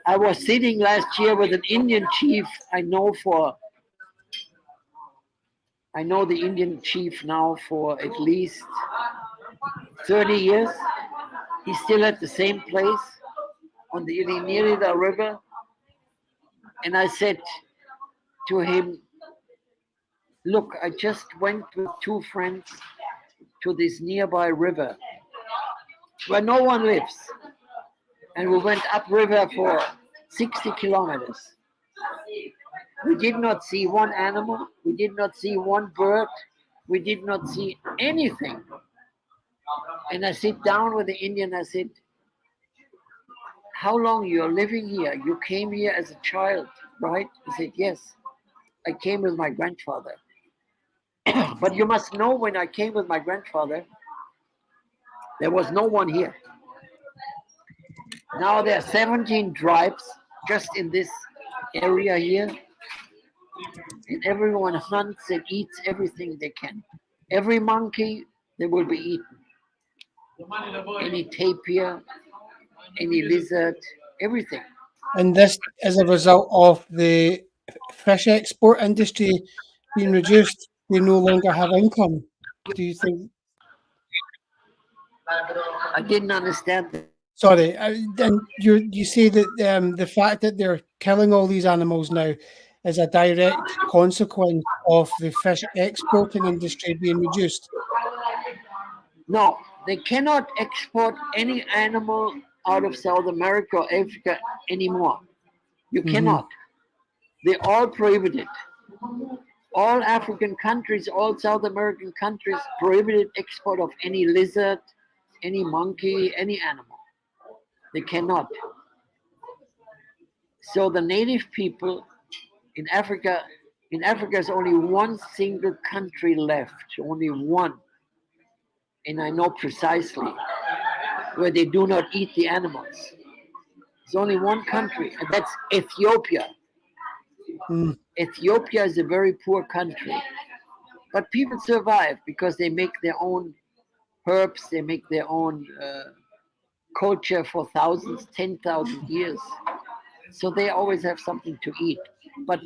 I was sitting last year with an Indian chief I know the Indian chief now for at least 30 years. He's still at the same place on the Ichthyologist River. And I said to him, look, I just went with two friends to this nearby river where no one lives. And we went upriver for 60 kilometers. We did not see one animal. We did not see one bird. We did not see anything. And I sit down with the Indian. I said, how long you're living here? You came here as a child, right? He said, yes. I came with my grandfather. But you must know, when I came with my grandfather, there was no one here. Now there are 17 tribes just in this area here. And everyone hunts and eats everything they can. Every monkey, they will be eaten. Any tapir, any lizard, everything. And this is a result of the fish export industry being reduced. They no longer have income. Do you think? I didn't understand that. Sorry, and you say that the fact that they're killing all these animals now is a direct consequence of the fish exporting industry being reduced. No, they cannot export any animal out of South America or Africa anymore. You cannot. They all prohibited. All African countries, all South American countries prohibited export of any lizard, any monkey, any animal. They cannot. So the native people in Africa is only one single country left, only one. And I know precisely where they do not eat the animals. There's only one country, and that's Ethiopia. Ethiopia is a very poor country, but people survive because they make their own herbs, they make their own culture for thousands, 10,000 years. So they always have something to eat. But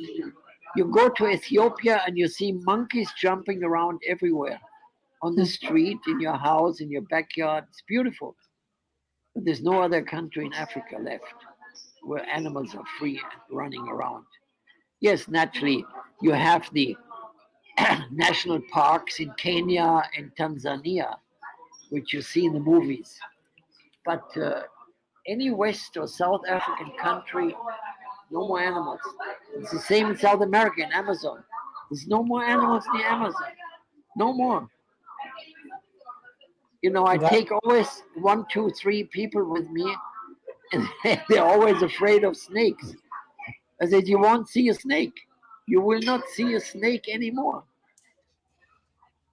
you go to Ethiopia and you see monkeys jumping around everywhere, on the street, in your house, in your backyard. It's beautiful. But there's no other country in Africa left where animals are free and running around. Yes, naturally, you have the national parks in Kenya and Tanzania, which you see in the movies. But any West or South African country, no more animals. It's the same in South America, in Amazon. There's no more animals in the Amazon. No more. You know, I take always 1, 2, 3 people with me, and they're always afraid of snakes. I said, you won't see a snake. You will not see a snake anymore.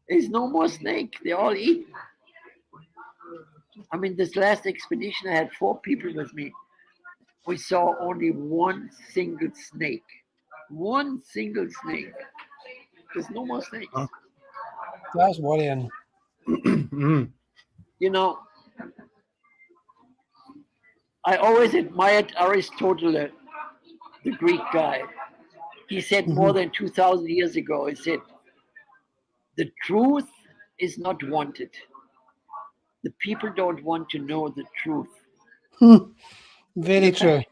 There's no more snake. They're all eaten. I mean, this last expedition, I had 4 people with me. We saw only one single snake. One single snake. There's no more snakes. That's worrying. You know, I always admired Aristotle, the Greek guy. He said more than 2,000 years ago, he said, the truth is not wanted. The people don't want to know the truth. Very true.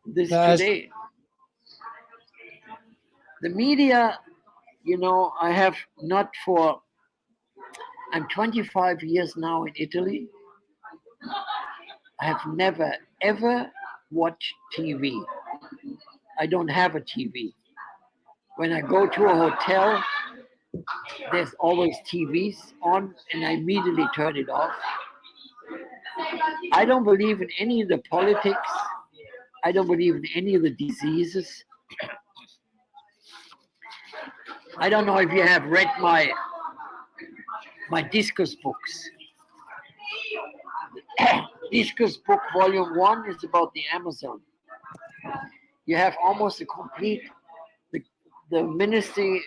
This today. The media, you know, I have not for, I'm 25 years now in Italy. I have never, ever watched TV. I don't have a TV. When I go to a hotel, there's always TVs on, and I immediately turn it off. I don't believe in any of the politics. I don't believe in any of the diseases. I don't know if you have read my Discus books. Discus book volume 1 is about the Amazon. You have almost a complete, the ministry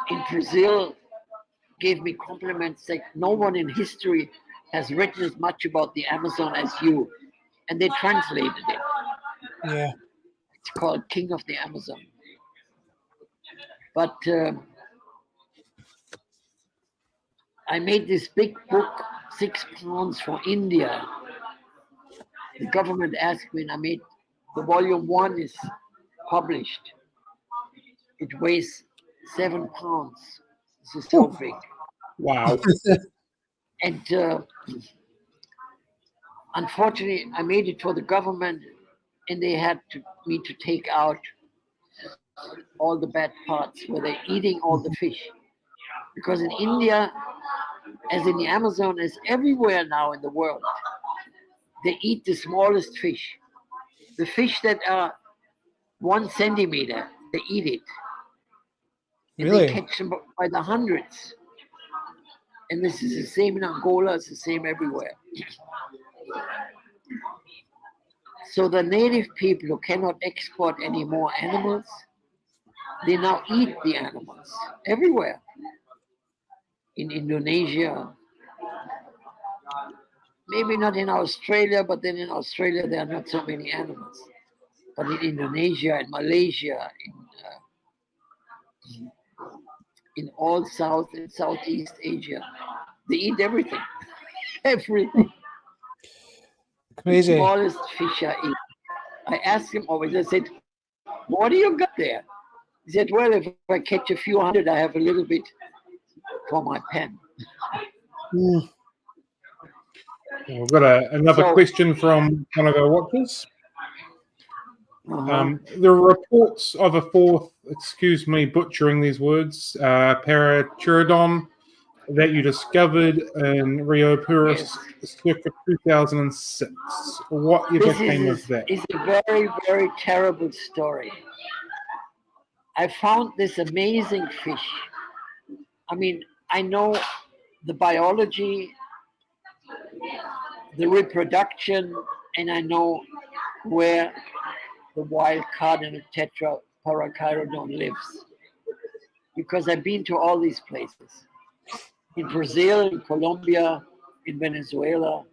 in Brazil gave me compliments that no one in history has written as much about the Amazon as you. And they translated it. Yeah. It's called King of the Amazon. But I made this big book, 6 pounds, for India. The government asked me, and I made, the volume 1 is published. It weighs 7 pounds. This is so big. Wow. And unfortunately, I made it for the government, and they had me to take out all the bad parts where they're eating all the fish. Because in India, as in the Amazon, as everywhere now in the world, they eat the smallest fish. The fish that are 1 centimeter, they eat it. And they Really? catch them by the hundreds. And this is the same in Angola, it's the same everywhere. So the native people who cannot export any more animals, they now eat the animals everywhere. In Indonesia, maybe not in Australia, but then in Australia there are not so many animals. But in Indonesia and Malaysia, in all South and Southeast Asia, they eat everything. Everything. Crazy. Smallest fish I eat. I asked him always, I said, what do you got there? He said, well, if I catch a few hundred, I have a little bit for my pen. Mm. We've got another question from one of our watchers. There are reports of a fourth, excuse me, butchering these words, Parachurodon, that you discovered in Rio Puris circa 2006. Whatever came of that? It's a very, very terrible story. I found this amazing fish. I mean, I know the biology, the reproduction, and I know where the wild cardinal tetra parachirodon lives. Because I've been to all these places. In Brazil, in Colombia, in Venezuela,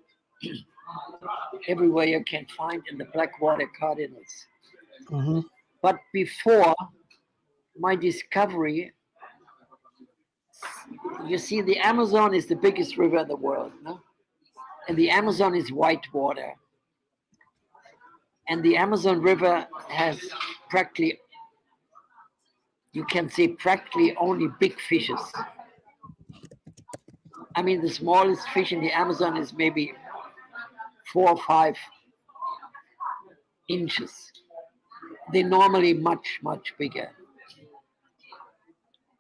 everywhere you can find in the blackwater cardinals. Mm-hmm. But before my discovery, you see, the Amazon is the biggest river in the world, no? And the Amazon is white water. And the Amazon River has practically, you can say practically only big fishes. I mean, the smallest fish in the Amazon is maybe 4 or 5 inches. They're normally much, much bigger.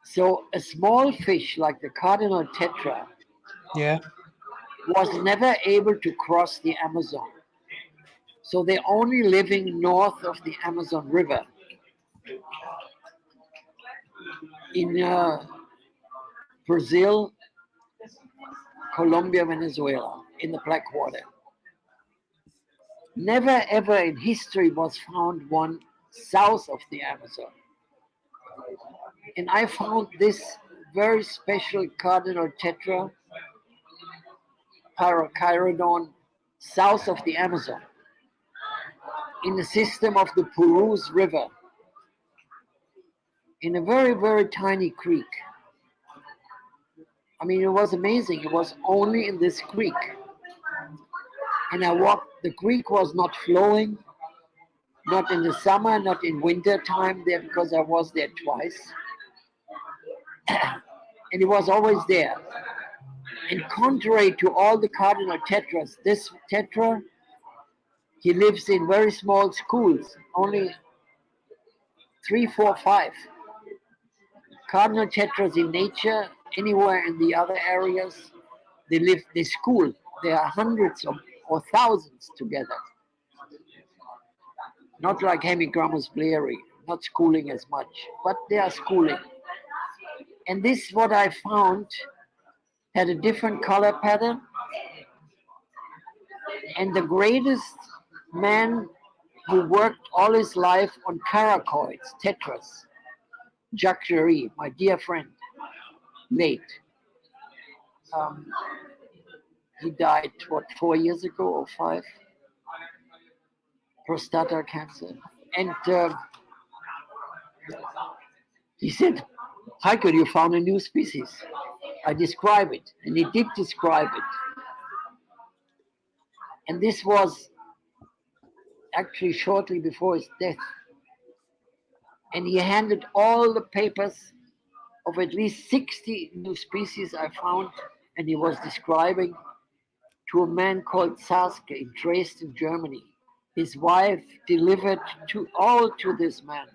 So a small fish like the cardinal tetra was never able to cross the Amazon. So they're only living north of the Amazon River in Brazil, Colombia, Venezuela, in the Blackwater. Never ever in history was found one south of the Amazon. And I found this very special cardinal tetra parachirodon south of the Amazon in the system of the Purus River in a very, very tiny creek. I mean, it was amazing. It was only in this creek. And I walked, the creek was not flowing, not in the summer, not in winter time there, because I was there twice. And it was always there. And contrary to all the cardinal tetras, this tetra, he lives in very small schools, only 3, 4, 5. Cardinal tetras in nature, anywhere in the other areas, they school. There are hundreds or thousands together. Not like Hemigrammus blairii, not schooling as much, but they are schooling. And this, what I found, had a different color pattern. And the greatest man who worked all his life on caracoids, tetras, Jacques Géry, my dear friend, late. He died, 4 years ago or 5? Prostata cancer. And he said, Heiko, you found a new species. I describe it. And he did describe it. And this was actually shortly before his death. And he handed all the papers of at least 60 new species I found, and he was describing to a man called Saske in Dresden, Germany. His wife delivered to this man.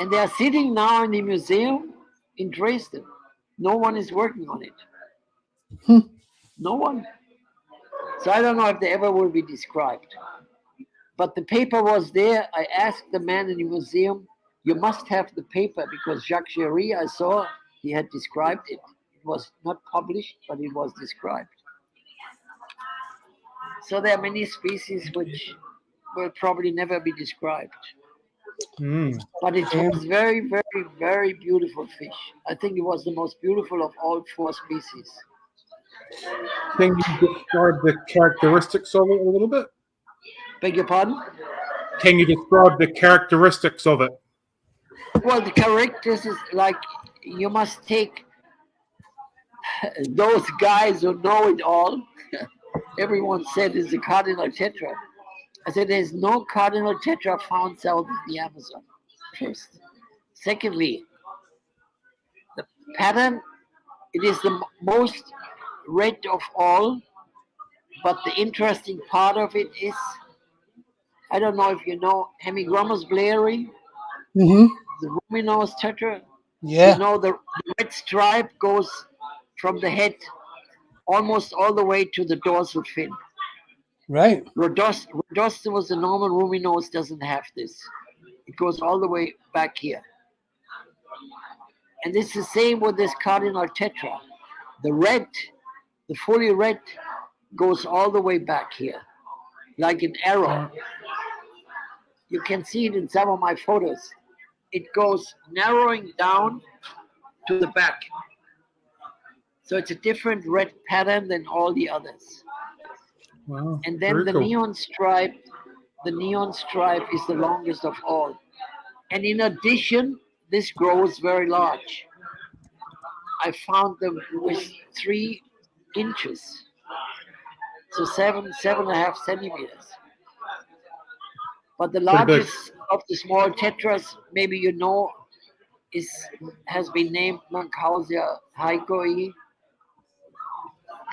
And they are sitting now in the museum, in Dresden. No one is working on it. Hmm. No one. So I don't know if they ever will be described. But the paper was there. I asked the man in the museum, you must have the paper because Jacques Géry, I saw, he had described it. It was not published, but it was described. So there are many species which will probably never be described. Mm. But it Yeah. was very, very, very beautiful fish. I think it was the most beautiful of all 4 species. Can you describe the characteristics of it a little bit? Beg your pardon? Can you describe the characteristics of it? Well, the characters is like you must take those guys who know it all. Everyone said it's a cardinal tetra. I said there's no cardinal tetra found south of the Amazon. First. Secondly, the pattern, it is the most red of all, but the interesting part of it is, I don't know if you know Hemigrammus blaieri, Hmm. the ruminous tetra. You Yeah. know the red stripe goes from the head almost all the way to the dorsal fin. Right. Rhodostomos, the normal ruminous, doesn't have this. It goes all the way back here. And it's the same with this cardinal tetra. The red, the fully red, goes all the way back here, like an arrow. You can see it in some of my photos. It goes narrowing down to the back. So it's a different red pattern than all the others. Wow, And then very the cool. neon stripe is the longest of all. And in addition, this grows very large. I found them with 3 inches, so 7.5 centimeters. But the Pretty big. largest of the small tetras, maybe you know, has been named Mankhausia haikoi.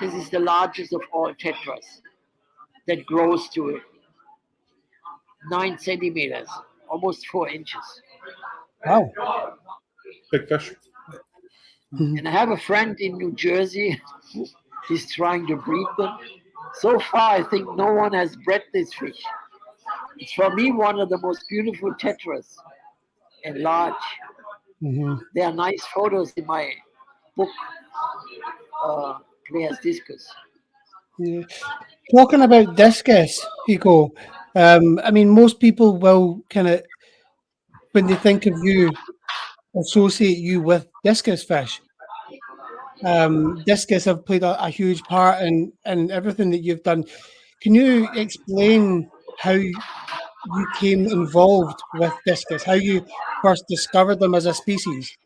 This is the largest of all tetras that grows to 9 centimeters, almost 4 inches. Wow. Big fish. Mhm. And I have a friend in New Jersey. He's trying to breed them. So far, I think no one has bred this fish. It's for me one of the most beautiful tetras and large. Mhm. There are nice photos in my book, Players Discus. Yeah. Talking about discus, Heiko, I mean, most people will kind of, when they think of you, associate you with discus fish. Discus have played a huge part in everything that you've done. Can you explain how you came involved with discus, how you first discovered them as a species?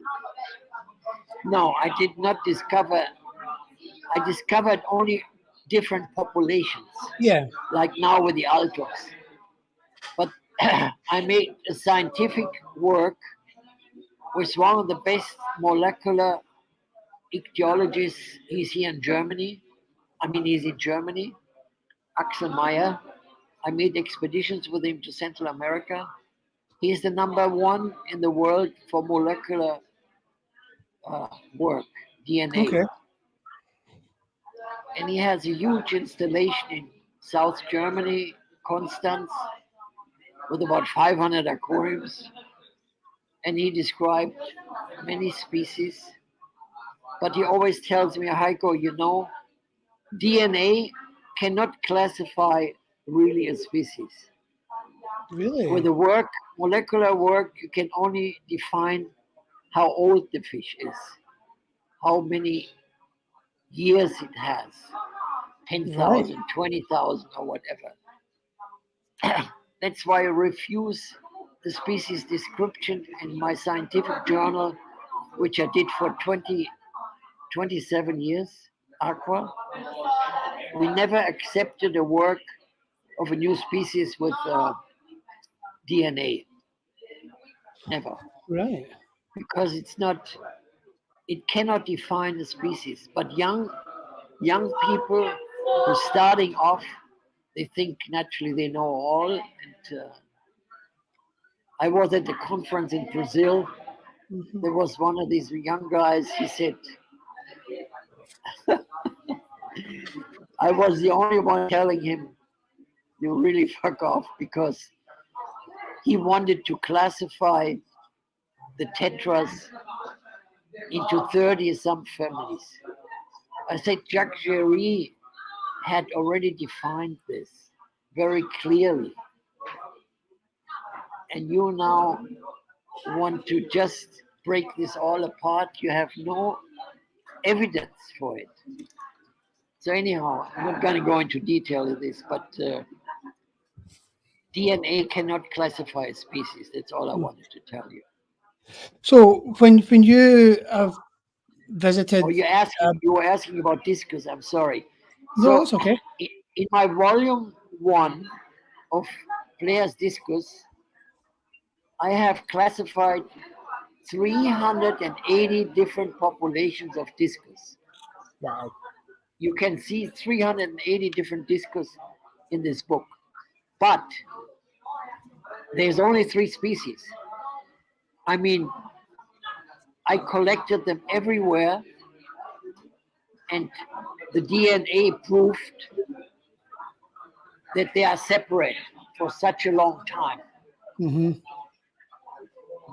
No, I did not discover. I discovered only different populations, Yeah. like now with the altos. But I made a scientific work with one of the best molecular ichthyologists. He's here in Germany. I mean, he's in Germany, Axel Meyer. I made expeditions with him to Central America. He's the number 1 in the world for molecular work, DNA. Okay. And he has a huge installation in South Germany, Constance, with about 500 aquariums. And he described many species. But he always tells me, Heiko, you know, DNA cannot classify really a species. With Really? the work, molecular work, you can only define how old the fish is, how many years it has, Right. 10,000, 20,000, or whatever. That's why I refuse the species description in my scientific journal, which I did for 27 years, Aqua. We never accepted a work of a new species with DNA. Never. Right. Because it cannot define the species. But young people who are starting off, they think naturally they know all. And I was at the conference in Brazil There was one of these young guys, he said, I was the only one telling him, you really fuck off, because he wanted to classify the tetras into 30 some families. I said Jacques Géry had already defined this very clearly. And you now want to just break this all apart. You have no evidence for it. So anyhow, I'm not going to go into detail of this, but DNA cannot classify a species. That's all I wanted to tell you. So when you have visited, Oh, you were asking about discus. I'm sorry. no, it's okay. In my volume 1 of Bleher's discus, I have classified 380 different populations of discus. Wow. You can see 380 different discus in this book. But there's only 3 species. I mean, I collected them everywhere, and the DNA proved that they are separate for such a long time. Mm-hmm.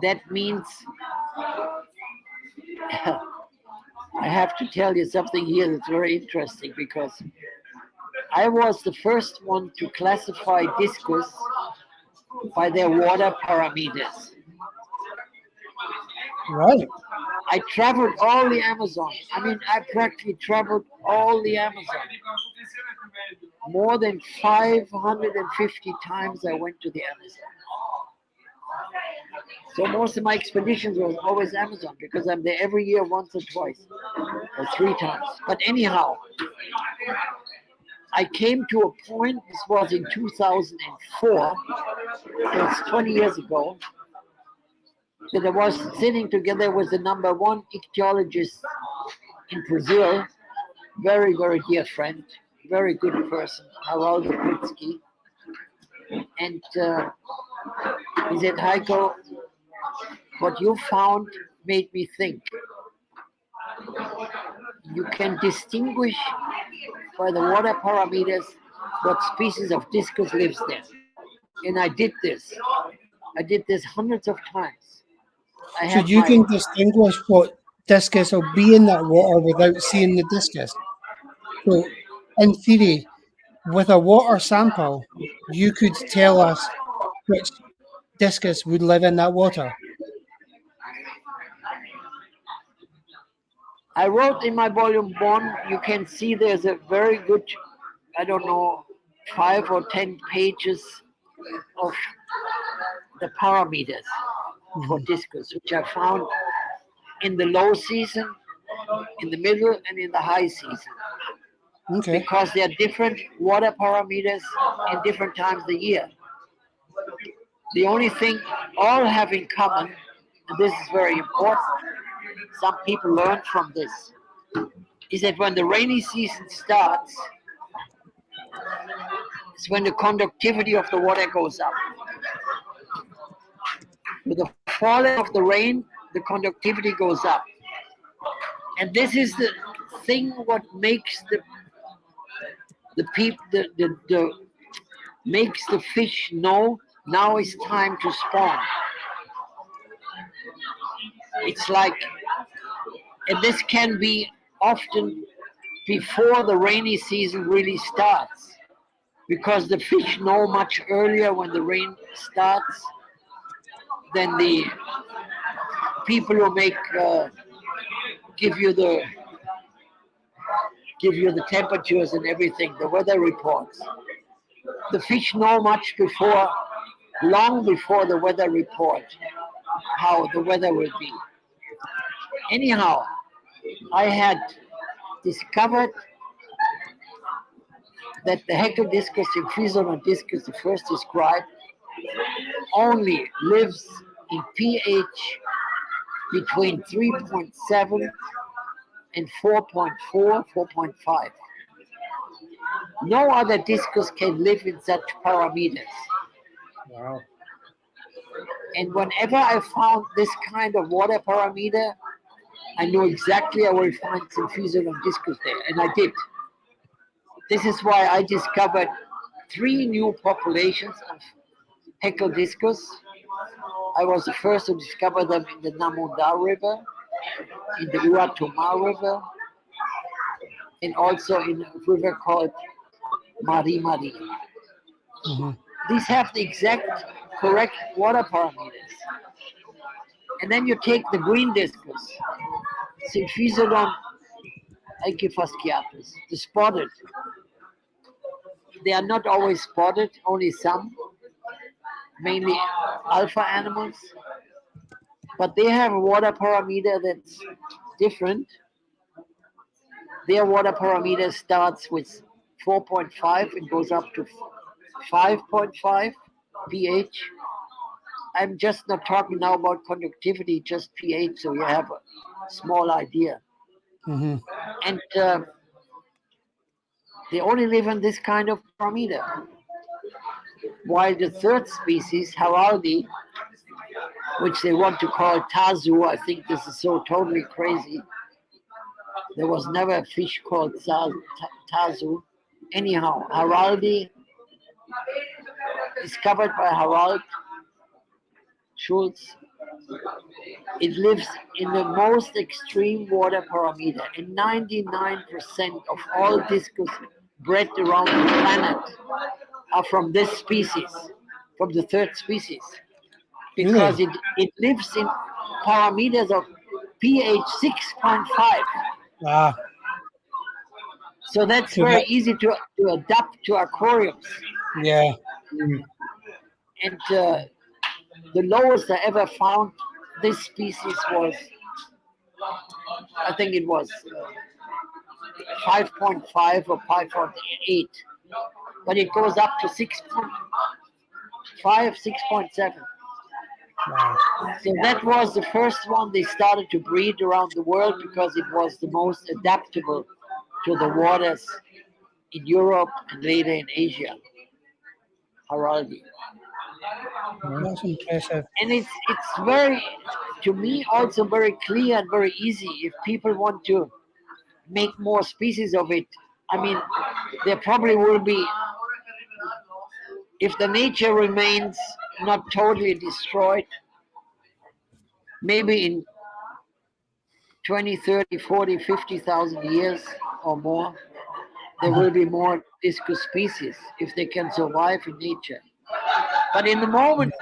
That means I have to tell you something here that's very interesting, because I was the first one to classify discus by their water parameters. Right. I traveled all the Amazon. I mean, I practically traveled all the Amazon. More than 550 times I went to the Amazon. So most of my expeditions was always Amazon, because I'm there every year once or twice or 3 times. But anyhow, I came to a point, this was in 2004, that's 20 years ago, that I was sitting together with the #1 ichthyologist in Brazil, very, very dear friend, very good person, Haraldo Kutsky. And he said, Heiko, what you found made me think. You can distinguish by the water parameters what species of discus lives there. And I did this. I did this hundreds of times. I So have you can distinguish what discus will be in that water without seeing the discus. So, in theory, with a water sample, you could tell us which discus would live in that water. I wrote in my volume 1, you can see there's a very good, I don't know, 5 or 10 pages of the parameters for discus, which I found in the low season, in the middle, and in the high season. Okay. Because there are different water parameters in different times of the year. The only thing all have in common, and this is very important, some people learn from this, is that when the rainy season starts, it's when the conductivity of the water goes up. With the falling of the rain, the conductivity goes up. And this is the thing what makes makes the fish know now it's time to spawn. It's like, and this can be often before the rainy season really starts, because the fish know much earlier when the rain starts than the people who make give you the temperatures and everything, the weather reports. The fish know much before, long before the weather report, how the weather will be. Anyhow, I had discovered that the Heterodiscus and Physonodiscus, the first described, only lives in pH between 3.7 and 4.4, 4.5. No other discus can live in such parameters. Wow. And whenever I found this kind of water parameter, I knew exactly I will find some Physiodon discus there, and I did. This is why I discovered 3 new populations of Heiko discus. I was the first to discover them in the Namunda River, in the Uatuma River, and also in a river called Mari Mari. Mhm. These have the exact correct water parameters. And then you take the green discus, Symphysedon Eikifasciatus, the spotted. They are not always spotted, only some, mainly alpha animals. But they have a water parameter that's different. Their water parameter starts with 4.5 and goes up to 5.5 pH. I'm just not talking now about conductivity, just pH, so you have a small idea. Mhm. And they only live on this kind of parameter. While the third species, Haraldi, which they want to call Tazu, I think this is so totally crazy. There was never a fish called Tazu. Anyhow, Haraldi, discovered by Harald Schultz, it lives in the most extreme water parameter, and 99% of all discus bred around the planet are from this species, from the third species, because Really? it lives in parameters of pH 6.5. Ah, So that's so very that, easy to adapt to aquariums. yeah. And the lowest I ever found this species was, I think it was 5.5 or 5.8, but it goes up to 6.5, 6.7. Wow. So that was the first one they started to breed around the world because it was the most adaptable to the waters in Europe and later in Asia. Haraldi. That's impressive. And it's very, to me, also very clear and very easy if people want to make more species of it. I mean, there probably will be, if the nature remains not totally destroyed, maybe in 20, 30, 40, 50,000 years or more, there will be more discus species if they can survive in nature. But in the moment,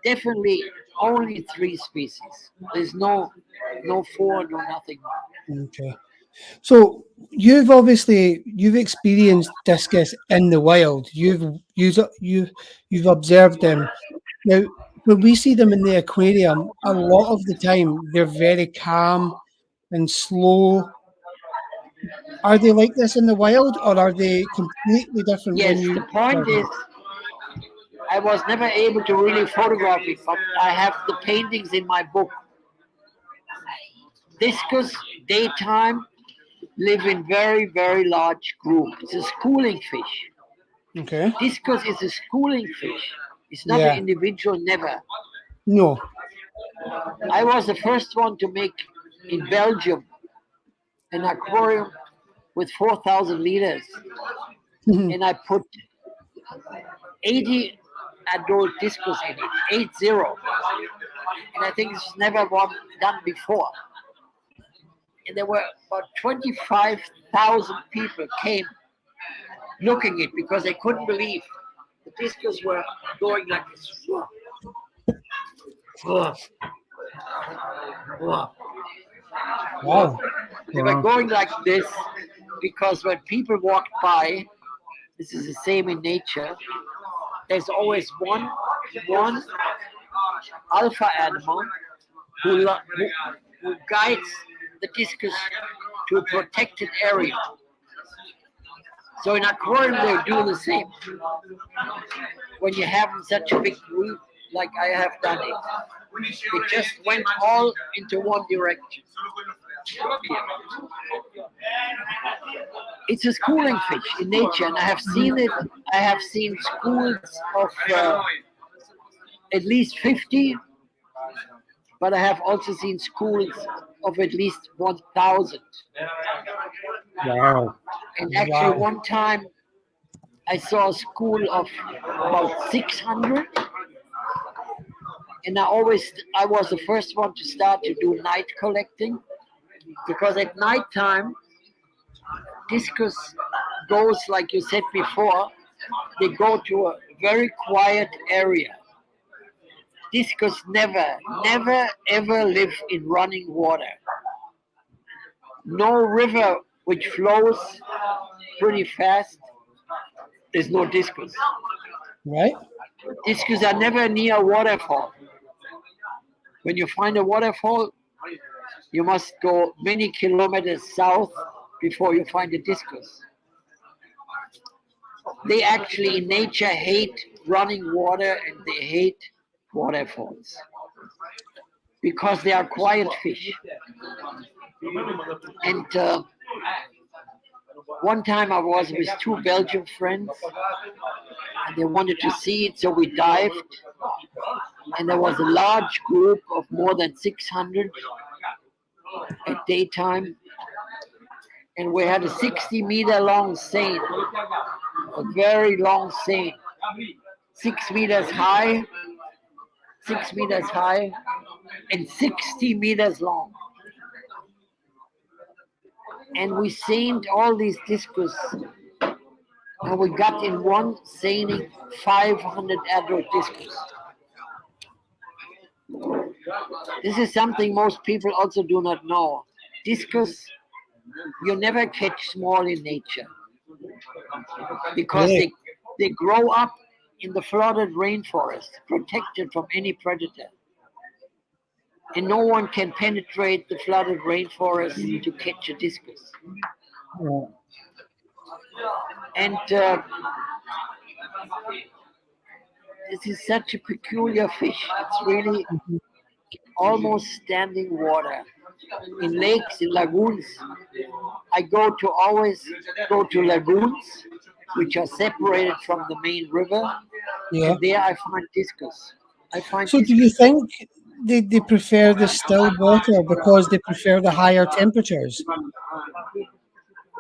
definitely only 3 species. There's no 4, no nothing. Okay. So you've experienced discus in the wild. You've observed them. Now, when we see them in the aquarium, a lot of the time they're very calm and slow. Are they like this in the wild, or are they completely different when Yes, you the point observe them? is, I was never able to really photograph it, but I have the paintings in my book. Discus, daytime, live in very, very large groups. It's a schooling fish. Okay. Discus is a schooling fish. It's not an Yeah. individual, never. No. I was the first one to make in Belgium an aquarium with 4,000 liters, Mhm. and I put 80 adult discus in it, 80. And I think it's never one done before. And there were about 25,000 people came looking it because they couldn't believe the discus were going like this. Wow. They were Wow. going like this because when people walked by, this is the same in nature. There's always one alpha animal who guides the discus to a protected area. So in aquarium they do the same. When you have such a big group like I have done it, they just went all into one direction. It's a schooling fish in nature, and I have seen it. I have seen schools of at least 50 but I have also seen schools of at least 1,000. Wow. And actually, Wow. one time I saw a school of about 600, and I was the first one to start to do night collecting, because at night time, discus goes, like you said before, they go to a very quiet area. Discus never, ever live in running water. No river which flows pretty fast, there's no discus. Right? Discus are never near a waterfall. When you find a waterfall, you must go many kilometers south before you find a discus. They actually in nature hate running water and they hate waterfalls because they are quiet fish. And one time I was with two Belgian friends and they wanted to see it, so we dived. And there was a large group of more than 600 at daytime. And we had a 60-meter long seine, a very long seine, 6 meters high, and 60 meters long. And we seined all these discus, and we got in one seining 500 adult discus. This is something most people also do not know. Discus, you never catch small in nature because Really? they grow up in the flooded rainforest, protected from any predator. And no one can penetrate the flooded rainforest to catch a discus. Yeah. And this is such a peculiar fish. It's really almost standing water. In lakes, in lagoons, I always go to lagoons which are separated from the main river, Yeah. and there I find discus. So do you think they prefer the still water because they prefer the higher temperatures?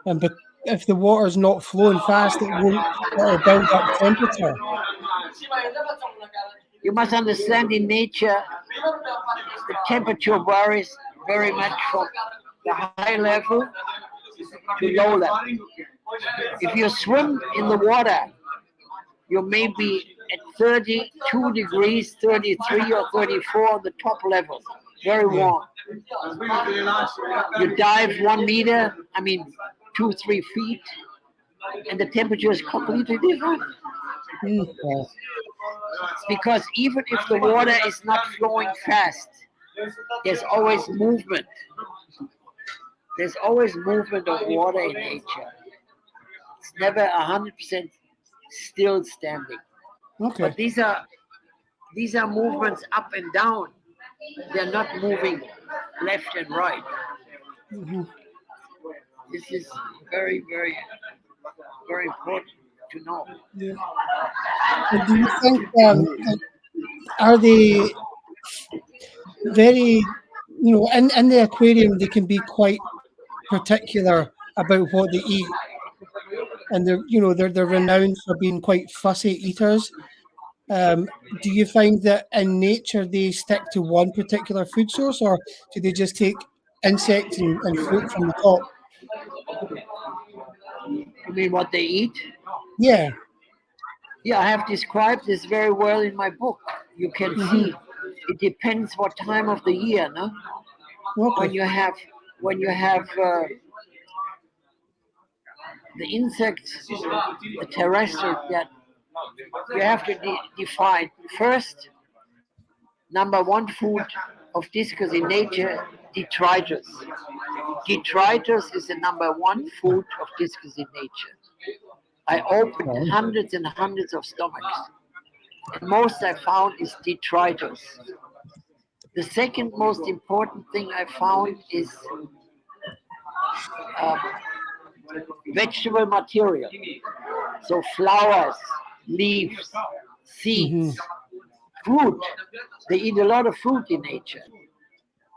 And if the water's not flowing fast, it'll build up temperature. You must understand in nature, the temperature varies very much from the high level to low level. If you swim in the water, you may be at 32 degrees, 33 or 34 on the top level, very warm. You dive 1 meter, 2-3 feet, and the temperature is completely different. Yeah. It's because even if the water is not flowing fast, there's always movement. There's always movement of water in nature. It's never 100% still standing. Okay. But these are movements up and down. They're not moving left and right. Mhm. This is very, very, very important to know. Yeah. And do you think are they very, in the aquarium they can be quite particular about what they eat, and they're renowned for being quite fussy eaters. Do you find that in nature they stick to one particular food source, or do they just take insects and fruit from the top? You mean what they eat? Yeah. Yeah, I have described this very well in my book. You can see it depends what time of the year, no? Okay. When you have the insects, the terrestrial, that you have to define first. Number one food of discus in nature, detritus. Detritus is the number one food of discus in nature. I opened hundreds and hundreds of stomachs. And most I found is detritus. The second most important thing I found is vegetable material. So flowers, leaves, seeds, fruit. They eat a lot of fruit in nature.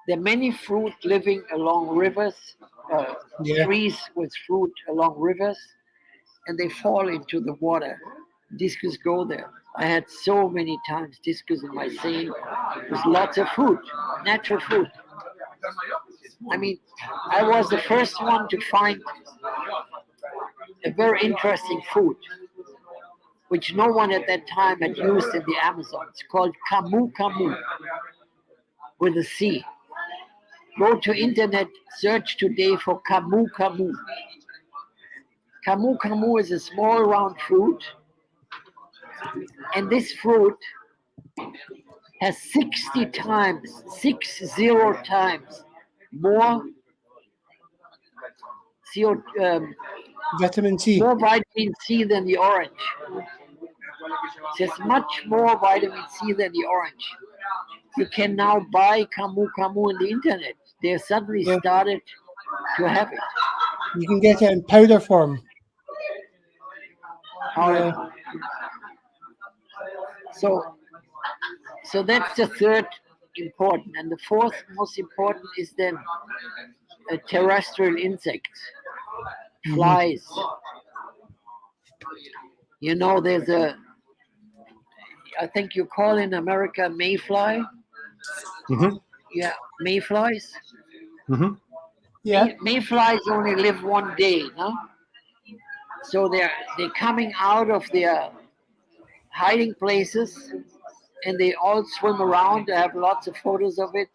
There are many fruit living along rivers, Yeah. trees with fruit along rivers, and they fall into the water. Discus go there. I had so many times discus in my seine with lots of fruit, natural fruit. I mean, I was the first one to find a very interesting fruit, which no one at that time had used in the Amazon. It's called camu camu, with a C. Go to internet, search today for camu camu. Camu camu is a small round fruit, and this fruit has 60 times, 60 times more CO, Vitamin C. more vitamin C than the orange. There's much more vitamin C than the orange. You can now buy camu camu on the internet. They suddenly Yeah. started to have it. You can get it in powder form. However, Yeah. so that's the third important, and the fourth most important is then terrestrial insects, flies. You know, there's I think you call in America mayfly. Mhm. Yeah, mayflies. Mhm. Yeah. Mayflies only live one day, no? So they're coming out of their hiding places, and they all swim around. I have lots of photos of it.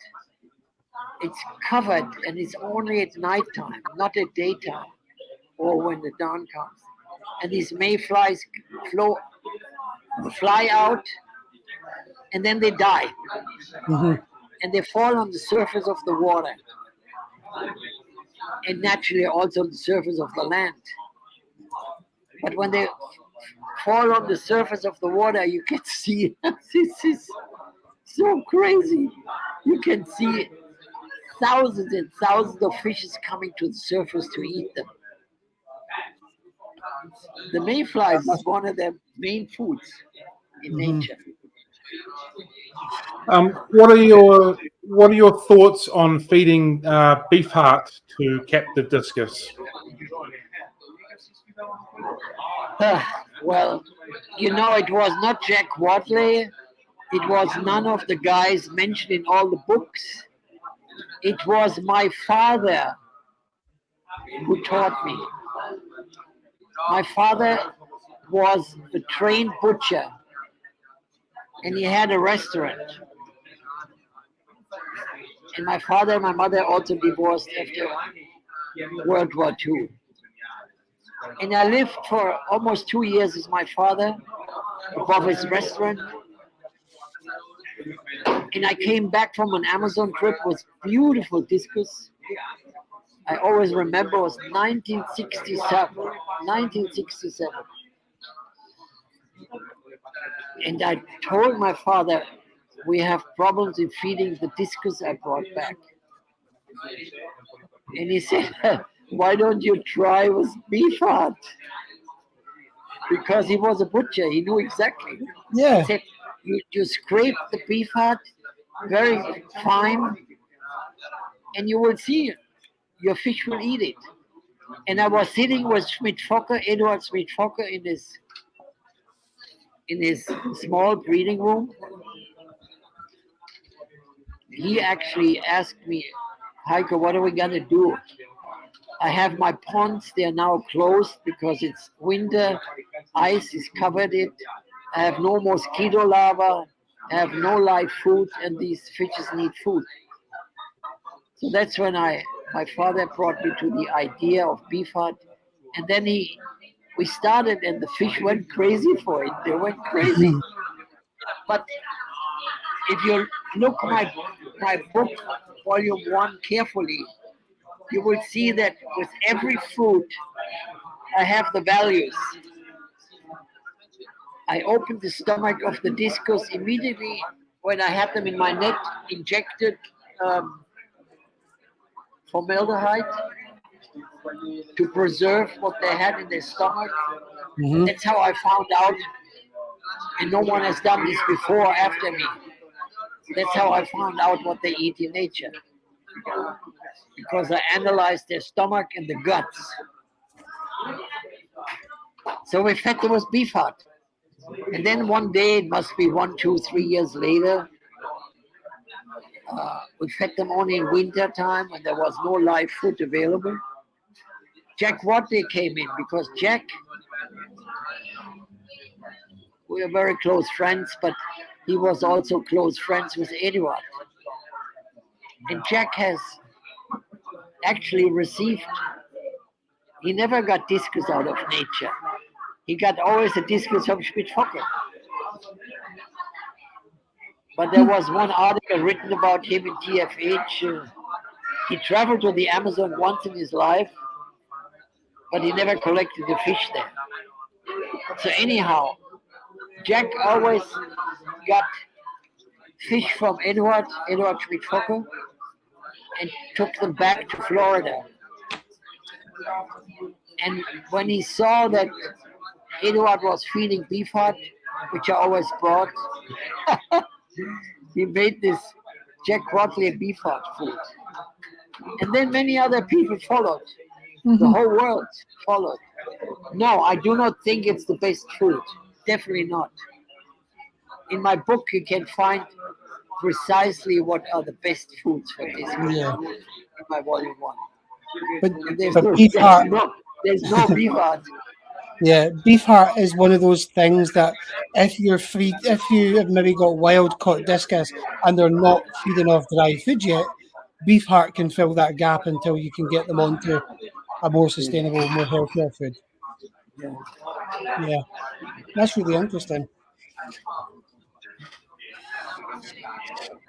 It's covered, and it's only at nighttime, not at daytime or when the dawn comes. And these mayflies fly out, and then they die, Hmm. and they fall on the surface of the water, and naturally also on the surface of the land. But when they fall on the surface of the water, you can see this is so crazy. You can see thousands and thousands of fishes coming to the surface to eat them. The mayflies is one of their main foods in nature. What are your thoughts on feeding beef heart to captive discus? Well, you know, it was not Jack Wadley. It was none of the guys mentioned in all the books. It was my father who taught me. My father was a trained butcher, and he had a restaurant. And my father and my mother also divorced after World War II. And I lived for almost 2 years with my father above his restaurant. And I came back from an Amazon trip with beautiful discus. I always remember it was 1967. 1967. And I told my father, we have problems in feeding the discus I brought back. And he said, why don't you try with beef heart? Because he was a butcher, he knew exactly. Yeah. He said, you scrape the beef heart very fine, and you will see your fish will eat it. And I was sitting with Schmidt-Fokker, Eduard Schmidt-Fokker, in his small breeding room. He actually asked me, Heiko, what are we gonna do? I have my ponds, they are now closed because it's winter, ice is covered it. I have no mosquito larvae, I have no live food, and these fishes need food. So that's when my father brought me to the idea of beef heart. And then we started, and the fish went crazy for it. They went crazy. But if you look my book, volume 1, carefully, you will see that with every fruit, I have the values. I opened the stomach of the discus immediately when I had them in my net, injected formaldehyde to preserve what they had in their stomach. Hmm. That's how I found out, and no one has done this before or after me. That's how I found out what they eat in nature. because I analyzed their stomach and the guts. So we fed them with beef heart. And then one day, it must be 1, 2, 3 years later, we fed them only in winter time when there was no live food available. Jack Watley came in because Jack, we are very close friends, but he was also close friends with Eduard. And Jack has actually received, he never got discus out of nature. He got always a discus from Spitzfocker. But there was one article written about him in TFH. He traveled to the Amazon once in his life, but he never collected the fish there. So anyhow, Jack always got fish from Eduard Spitzfocker, and took them back to Florida. And when he saw that Eduard was feeding beef heart, which I always brought, he made this Jack Watley beef heart food. And then many other people followed. The whole world followed. No, I do not think it's the best food. Definitely not. In my book, you can find precisely what are the best foods for this. Yeah. In my volume 1. But, There's but no, beef there's heart, no, there's no beef heart. yeah, beef heart is one of those things that if you have maybe got wild caught discus and they're not feeding off dry food yet, beef heart can fill that gap until you can get them onto a more sustainable, more healthier food. Yeah. Yeah, that's really interesting.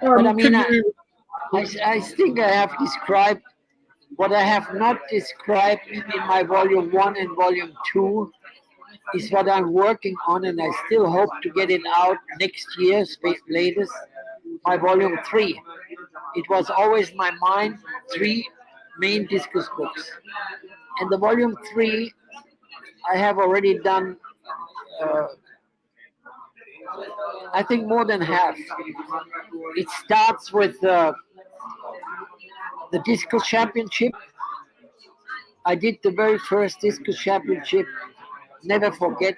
But I mean, Could you- I think I have described what I have not described in my volume 1 and volume 2 is what I'm working on, and I still hope to get it out next year, latest, my volume 3. It was always my mind, 3 main discus books. And the volume 3, I have already done, I think more than half. It starts with the discus championship. I did the very first discus championship, never forget,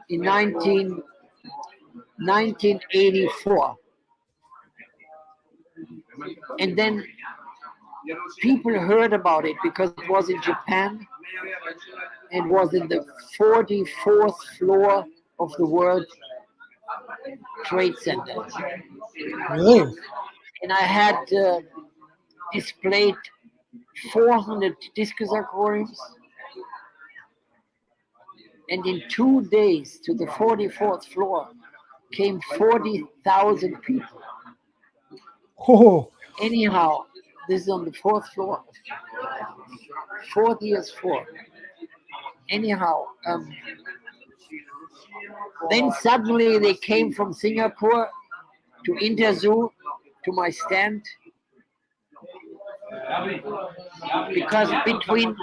in 1984. And then people heard about it because it was in Japan. It was in the 44th floor of the World Trade Center. Really? And I had displayed 400 discus aquariums. And in 2 days to the 44th floor came 40,000 people. Oh, Anyhow, this is on the 4th floor. 40th floor. Anyhow, then suddenly they came from Singapore to Interzoo to my stand, because between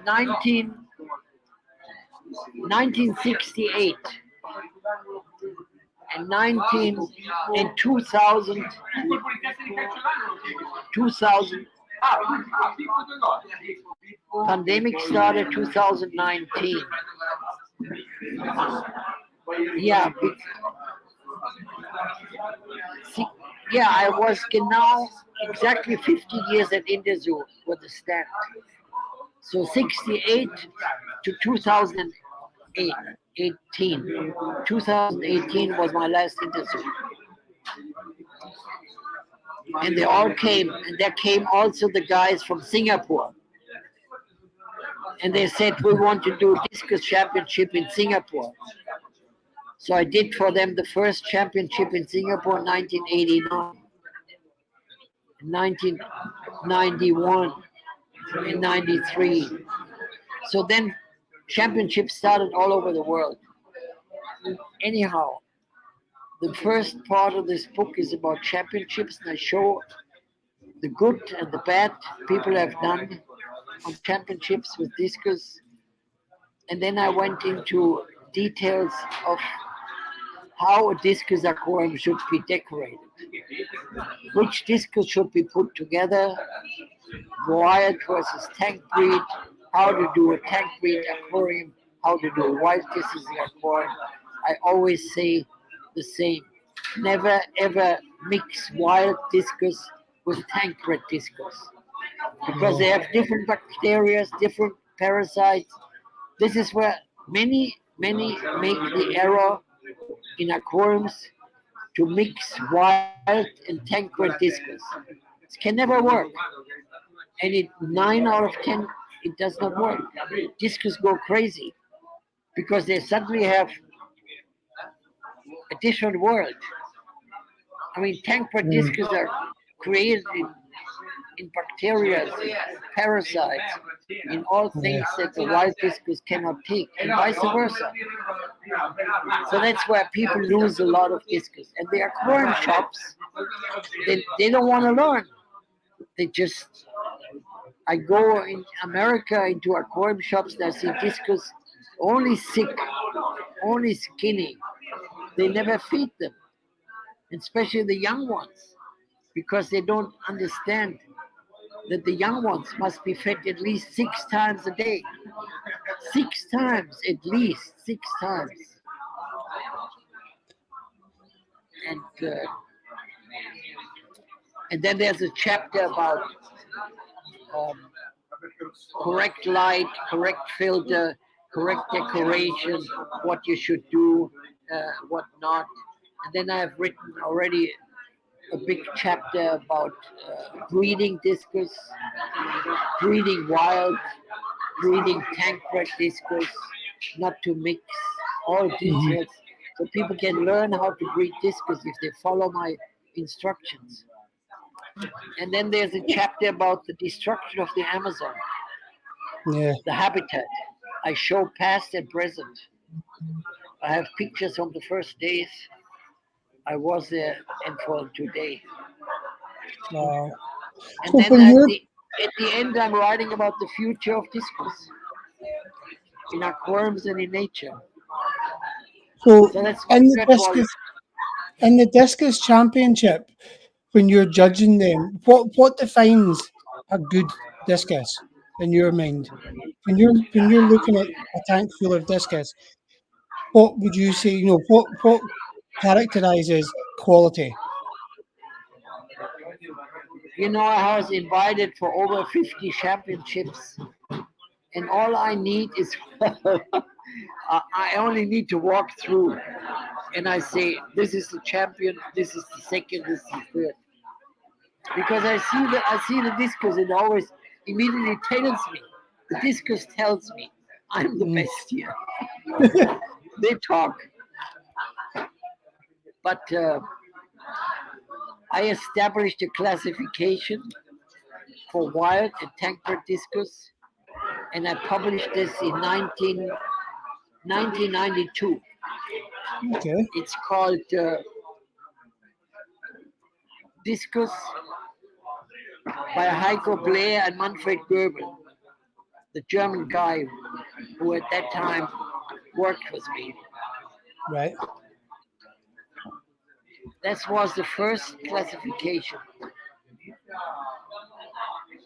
1968 and 2000, pandemic started 2019. Yeah, I was now exactly 50 years at Interzoo with the stand. So 68 to 2018. 2018 was my last Interzoo. And they all came, and there came also the guys from Singapore. And they said, we want to do discus championship in Singapore. So I did for them the first championship in Singapore in 1989, 1991, and 93. So then championships started all over the world. Anyhow, the first part of this book is about championships, and I show the good and the bad people have done on championships with discus. And then I went into details of how a discus aquarium should be decorated. Which discus should be put together, wild versus tank breed, how to do a tank breed aquarium, how to do a wild discus aquarium. I always say the same. Never ever mix wild discus with tank bred discus because they have different bacteria, different parasites. This is where many make the error in aquariums to mix wild and tank bred discus. It can never work. And 9 out of 10, it does not work. Discus go crazy because they suddenly have a different world. I mean, tank bred discus are created in bacteria, parasites, in all things that the wild discus cannot take, and vice versa. So that's where people lose a lot of discus. And the aquarium shops, they don't want to learn. They just, I go in America into aquarium shops and I see discus only sick, only skinny. They never feed them, especially the young ones, because they don't understand that the young ones must be fed at least 6 times a day. 6 times, at least 6 times. And then there's a chapter about correct light, correct filter, correct decoration, what you should do, what not. And then I have written already a big chapter about breeding discus, breeding wild, breeding tank bred discus, not to mix, all details, so people can learn how to breed discus if they follow my instructions. And then there's a chapter about the destruction of the Amazon, the habitat. I show past and present. I have pictures from the first days I was there and for today. Wow. And So then at the end, I'm writing about the future of discus in aquariums and in nature. So that's in the discus championship, when you're judging them, what defines a good discus in your mind? When you're looking at a tank full of discus, what would you say? You know, what characterizes quality? You know, I was invited for over 50 championships, and all I need is I only need to walk through, and I say, this is the champion, this is the second, this is the third. Because I see the discus, and always immediately tells me. The discus tells me I'm the best here. They talk, but I established a classification for wild and tank bred discus, and I published this in 1992. Okay. It's called Discus by Heiko Bleher and Manfred Goebel, the German guy who at that time worked with me. Right. That was the first classification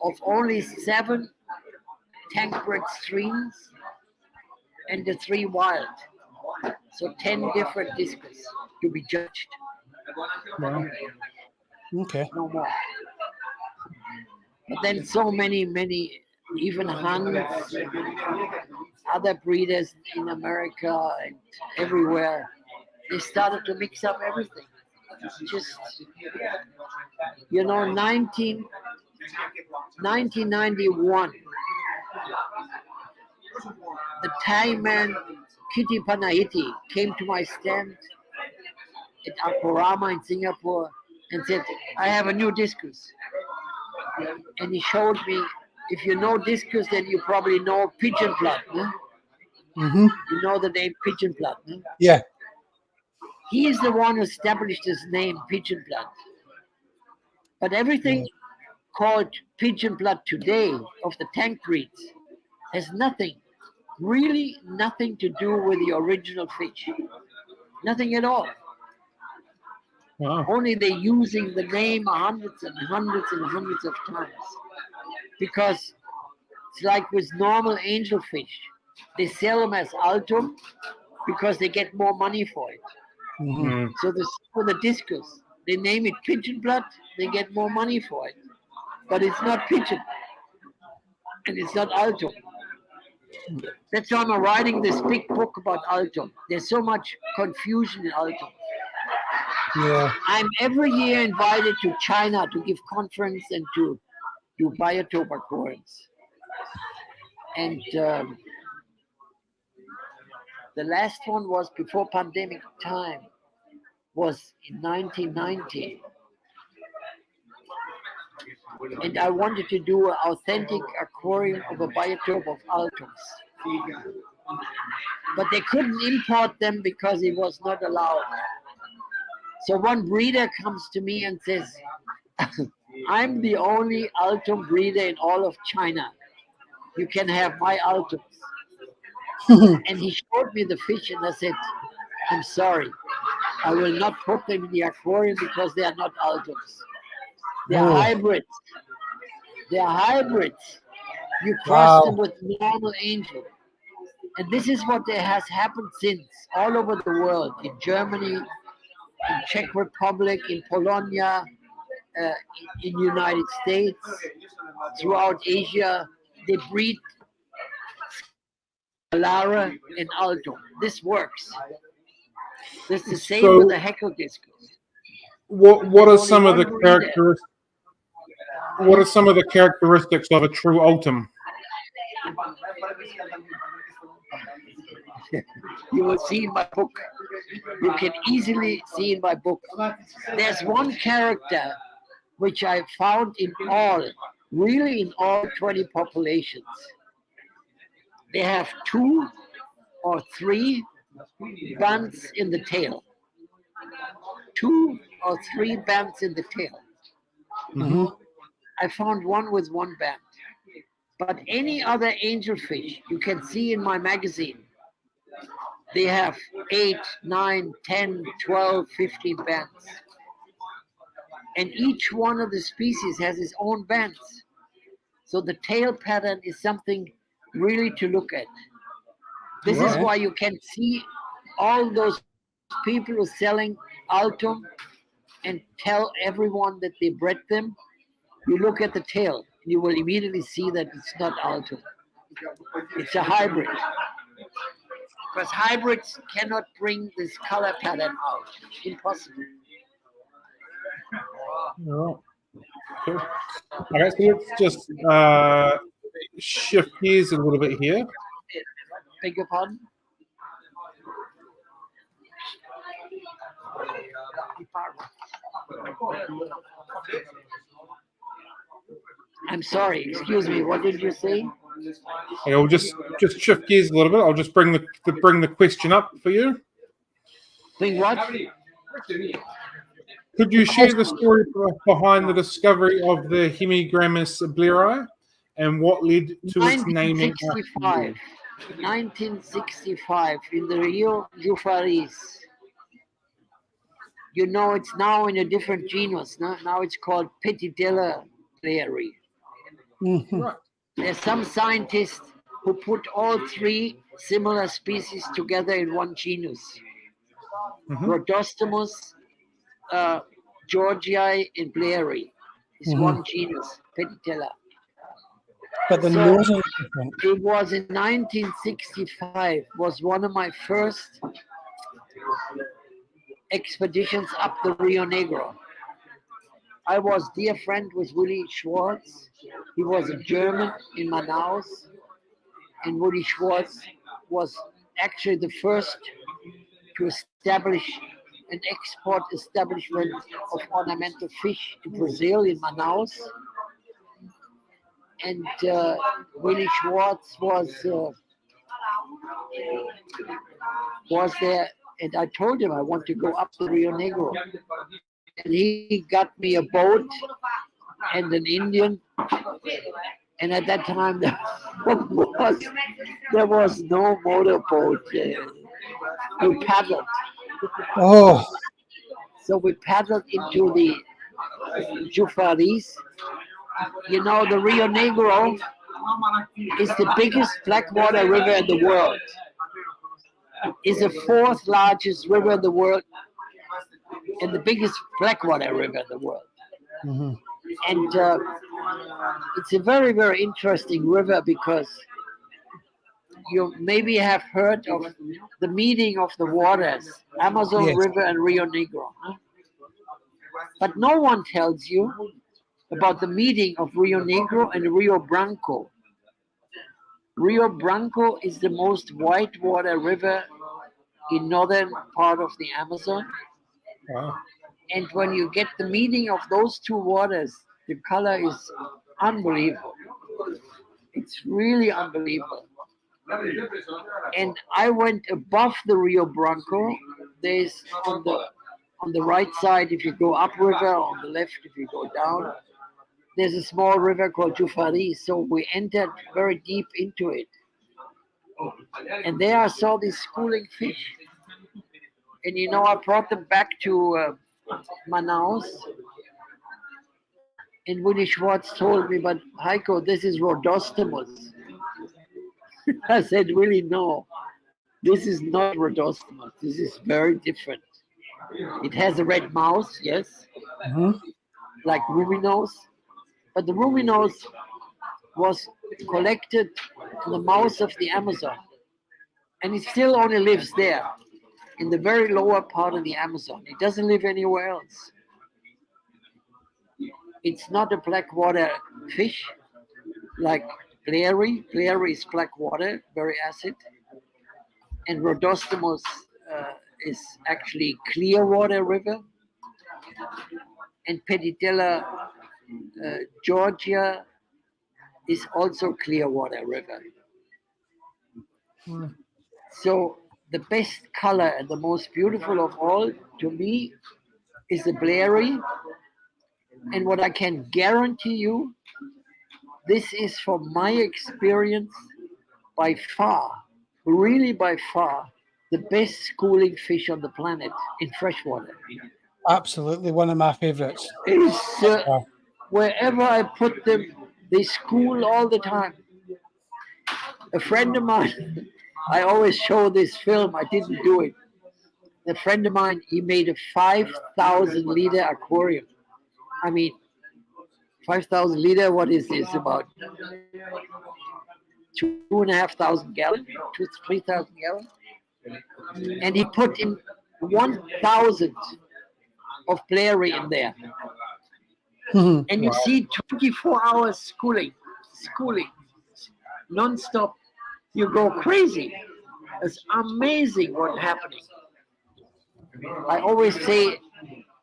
of only 7 tank bred streams and the 3 wild. So 10 different discus to be judged. Wow. Okay. No more. But then so many, even Hans, other breeders in America and everywhere, they started to mix up everything. Just, 1991, the Thai man Kitty Panayiti came to my stand at Aquarama in Singapore and said, I have a new discus. And he showed me, if you know discus, then you probably know pigeon blood. Huh? Mm-hmm. You know the name pigeon blood. Huh? Yeah. He is the one who established this name, pigeon blood. But everything called pigeon blood today of the tank breeds has really nothing to do with the original fish. Nothing at all. Wow. Only they're using the name hundreds and hundreds and hundreds of times. Because it's like with normal angelfish. They sell them as altum because they get more money for it. Mm. So for the discus, they name it pigeon blood, they get more money for it. But it's not pigeon. And it's not altum. That's why I'm writing this big book about altum. There's so much confusion in altum. Yeah. I'm every year invited to China to give conference and to do biotope aquariums. And the last one was before pandemic time, was in 1990. And I wanted to do an authentic aquarium of a biotope of altums. But they couldn't import them because it was not allowed. So one breeder comes to me and says, I'm the only altum breeder in all of China. You can have my altums. And he showed me the fish and I said, I'm sorry. I will not put them in the aquarium because they are not altums. They are hybrids. They are hybrids. You cross them with normal angel. And this is what there has happened since all over the world, in Germany, in Czech Republic, in Polonia, in United States, throughout Asia. They breed Lara and Alto. This works. This is the same with the Heiko discus. What are some of the breeder. characteristics? What are some of the characteristics of a true altum? You will see in my book. You can easily see in my book. There's one character which I found in all, really in all 20 populations. They have 2 or 3 bands in the tail. 2 or 3 bands in the tail. Mm-hmm. I found one with 1 band. But any other angelfish you can see in my magazine, they have 8, 9, 10, 12, 15 bands. And each one of the species has its own bands. So the tail pattern is something really to look at. This is why you can see all those people who are selling altum and tell everyone that they bred them. You look at the tail, and you will immediately see that it's not altum. It's a hybrid. Because hybrids cannot bring this color pattern out. Impossible. Okay, so let's just shift gears a little bit here. Beg your pardon? I'm sorry, excuse me, what did you say? Okay, we'll just shift gears a little bit. I'll just bring the question up for you. Think what? Could you share the story behind the discovery of the Hemigrammus blairii and what led to its naming? 1965 in the Rio Jufaris. You know, it's now in a different genus. Now it's called Petitella blairii. Mm-hmm. Right. There's some scientists who put all 3 similar species together in one genus. Mm-hmm. Rhodostomus, Georgii, and blairii is one genus, Petitella. But the nose is different. It was in 1965, was one of my first expeditions up the Rio Negro. I was dear friend with Willy Schwartz. He was a German in Manaus. And Willy Schwartz was actually the first to establish an export establishment of ornamental fish to Brazil in Manaus. And Willy Schwartz was there, and I told him I want to go up the Rio Negro. And he got me a boat and an Indian. And at that time, there was no motorboat. We paddled. Oh, So we paddled into the Jufaris. You know, the Rio Negro is the biggest blackwater river in the world. Is the fourth largest river in the world and the biggest blackwater river in the world. Mhm. And it's a very, very interesting river because you maybe have heard of the meeting of the waters, Amazon Yes. River and Rio Negro. Huh? But no one tells you about the meeting of Rio Negro and Rio Branco. Rio Branco is the most whitewater river in northern part of the Amazon. Wow. And when you get the meeting of those two waters, the color is unbelievable. It's really unbelievable. And I went above the Rio Branco. There's on the right side if you go upriver, on the left if you go down. There's a small river called Jufari. So we entered very deep into it. And there I saw these schooling fish. And you know, I brought them back to Manaus. And Willie Schwartz told me, but Heiko, this is Rhodostomus. I said, really, no. This is not Rhodostomus. This is very different. It has a red mouth, yes, Mhm. like Ruminos. But the Ruminos was collected in the mouth of the Amazon. And it still only lives there, in the very lower part of the Amazon. It doesn't live anywhere else. It's not a blackwater fish like Bleher. Bleher is blackwater, very acid. And Rhodostomus is actually clear water river. And Pedidella, Georgia, is also clear water river. Mm. So the best color and the most beautiful of all to me is the Bleher. And what I can guarantee you, this is from my experience by far, really by far, the best schooling fish on the planet in freshwater. Absolutely, one of my favorites. It's, wherever I put them, they school all the time. A friend of mine, I always show this film, I didn't do it. A friend of mine, he made a 5,000 liter aquarium. I mean, 5,000 liter, what is this? About 2,500 gallons, 3,000 gallons. And he put in 1,000 of Bleher in there. Mhm. And you see 24 hours schooling, non-stop. You go crazy. It's amazing what's happening. I always say,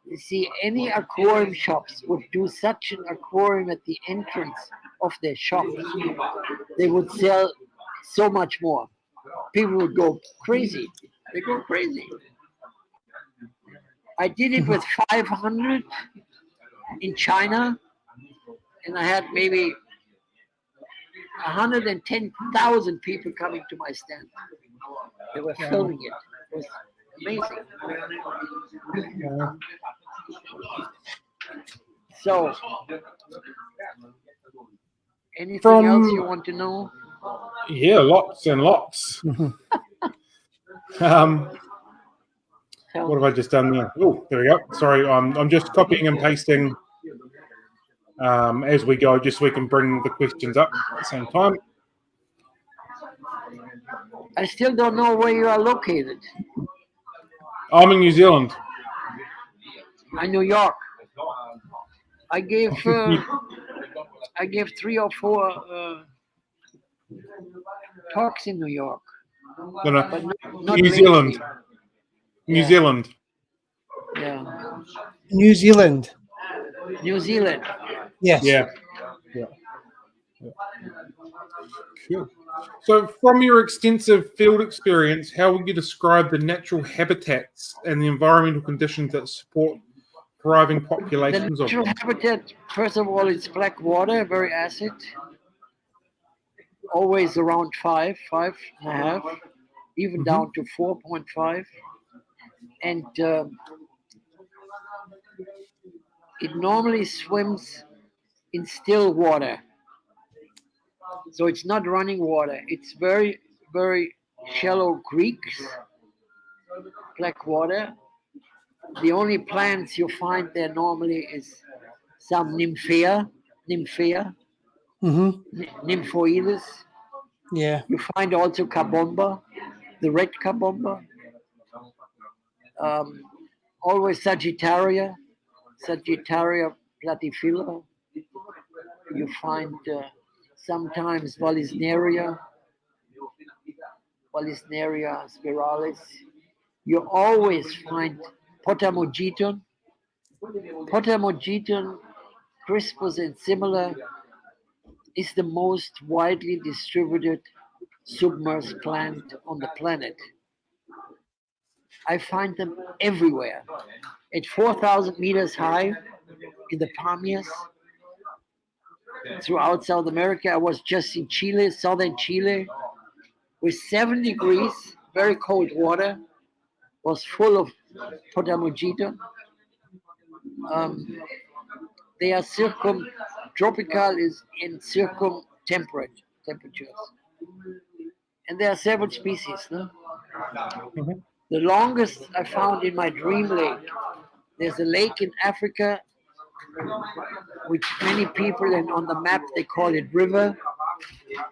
you see, any aquarium shops would do such an aquarium at the entrance of their shop. They would sell so much more. People would go crazy. They go crazy. I did it with 500 in China, and I had maybe 110,000 people coming to my stand. They were filming it. It was amazing. Yeah. So, anything From- else you want to know? Yeah, lots and lots. What have I just done there? Oh, there we go. Sorry, I'm just copying and pasting as we go, just so we can bring the questions up at the same time. I still don't know where you are located. I'm in New Zealand. In New York. I gave 3 or 4 talks in New York, No, no. but not New lately. Zealand. New Yeah. Zealand. Yeah, New Zealand. New Zealand. Yes. Yeah. Cool. So, from your extensive field experience, how would you describe the natural habitats and the environmental conditions that support thriving The populations of natural them? habitat, first of all, it's black water, very acid. Always around 5.5, even down to 4.5. And It normally swims in still water. So it's not running water. It's very, very shallow creeks, black water. The only plants you find there normally is some nymphaea, nymphoides. Yeah. You find also carbomba, the red carbomba. Um, always Sagittaria platyphila. You find sometimes Vallisneria spiralis. You always find Potamogeton. Potamogeton crispus and similar is the most widely distributed submerged plant on the planet. I find them everywhere. At 4,000 meters high in the Pamias, throughout South America. I was just in Chile, southern Chile, with 7 degrees, very cold water, was full of Potamogeton. They are tropical is in circumtemperate temperatures. And there are several species. No? Mhm. The longest I found in my dream lake. There's a lake in Africa, which many people, and on the map they call it river,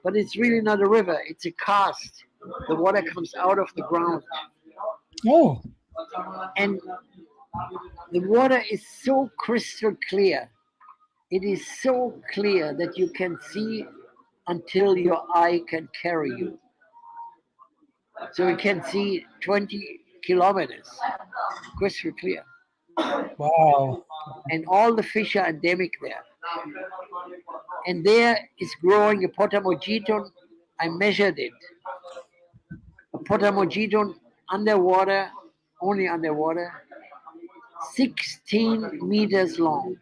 but it's really not a river. It's a karst. The water comes out of the ground, Oh, and the water is so crystal clear. It is so clear that you can see until your eye can carry you. So you can see 20 kilometers, crystal clear. wow. And all the fish are endemic there. And there is growing a Potamogeton. I measured it. A Potamogeton underwater, only underwater, 16 meters long.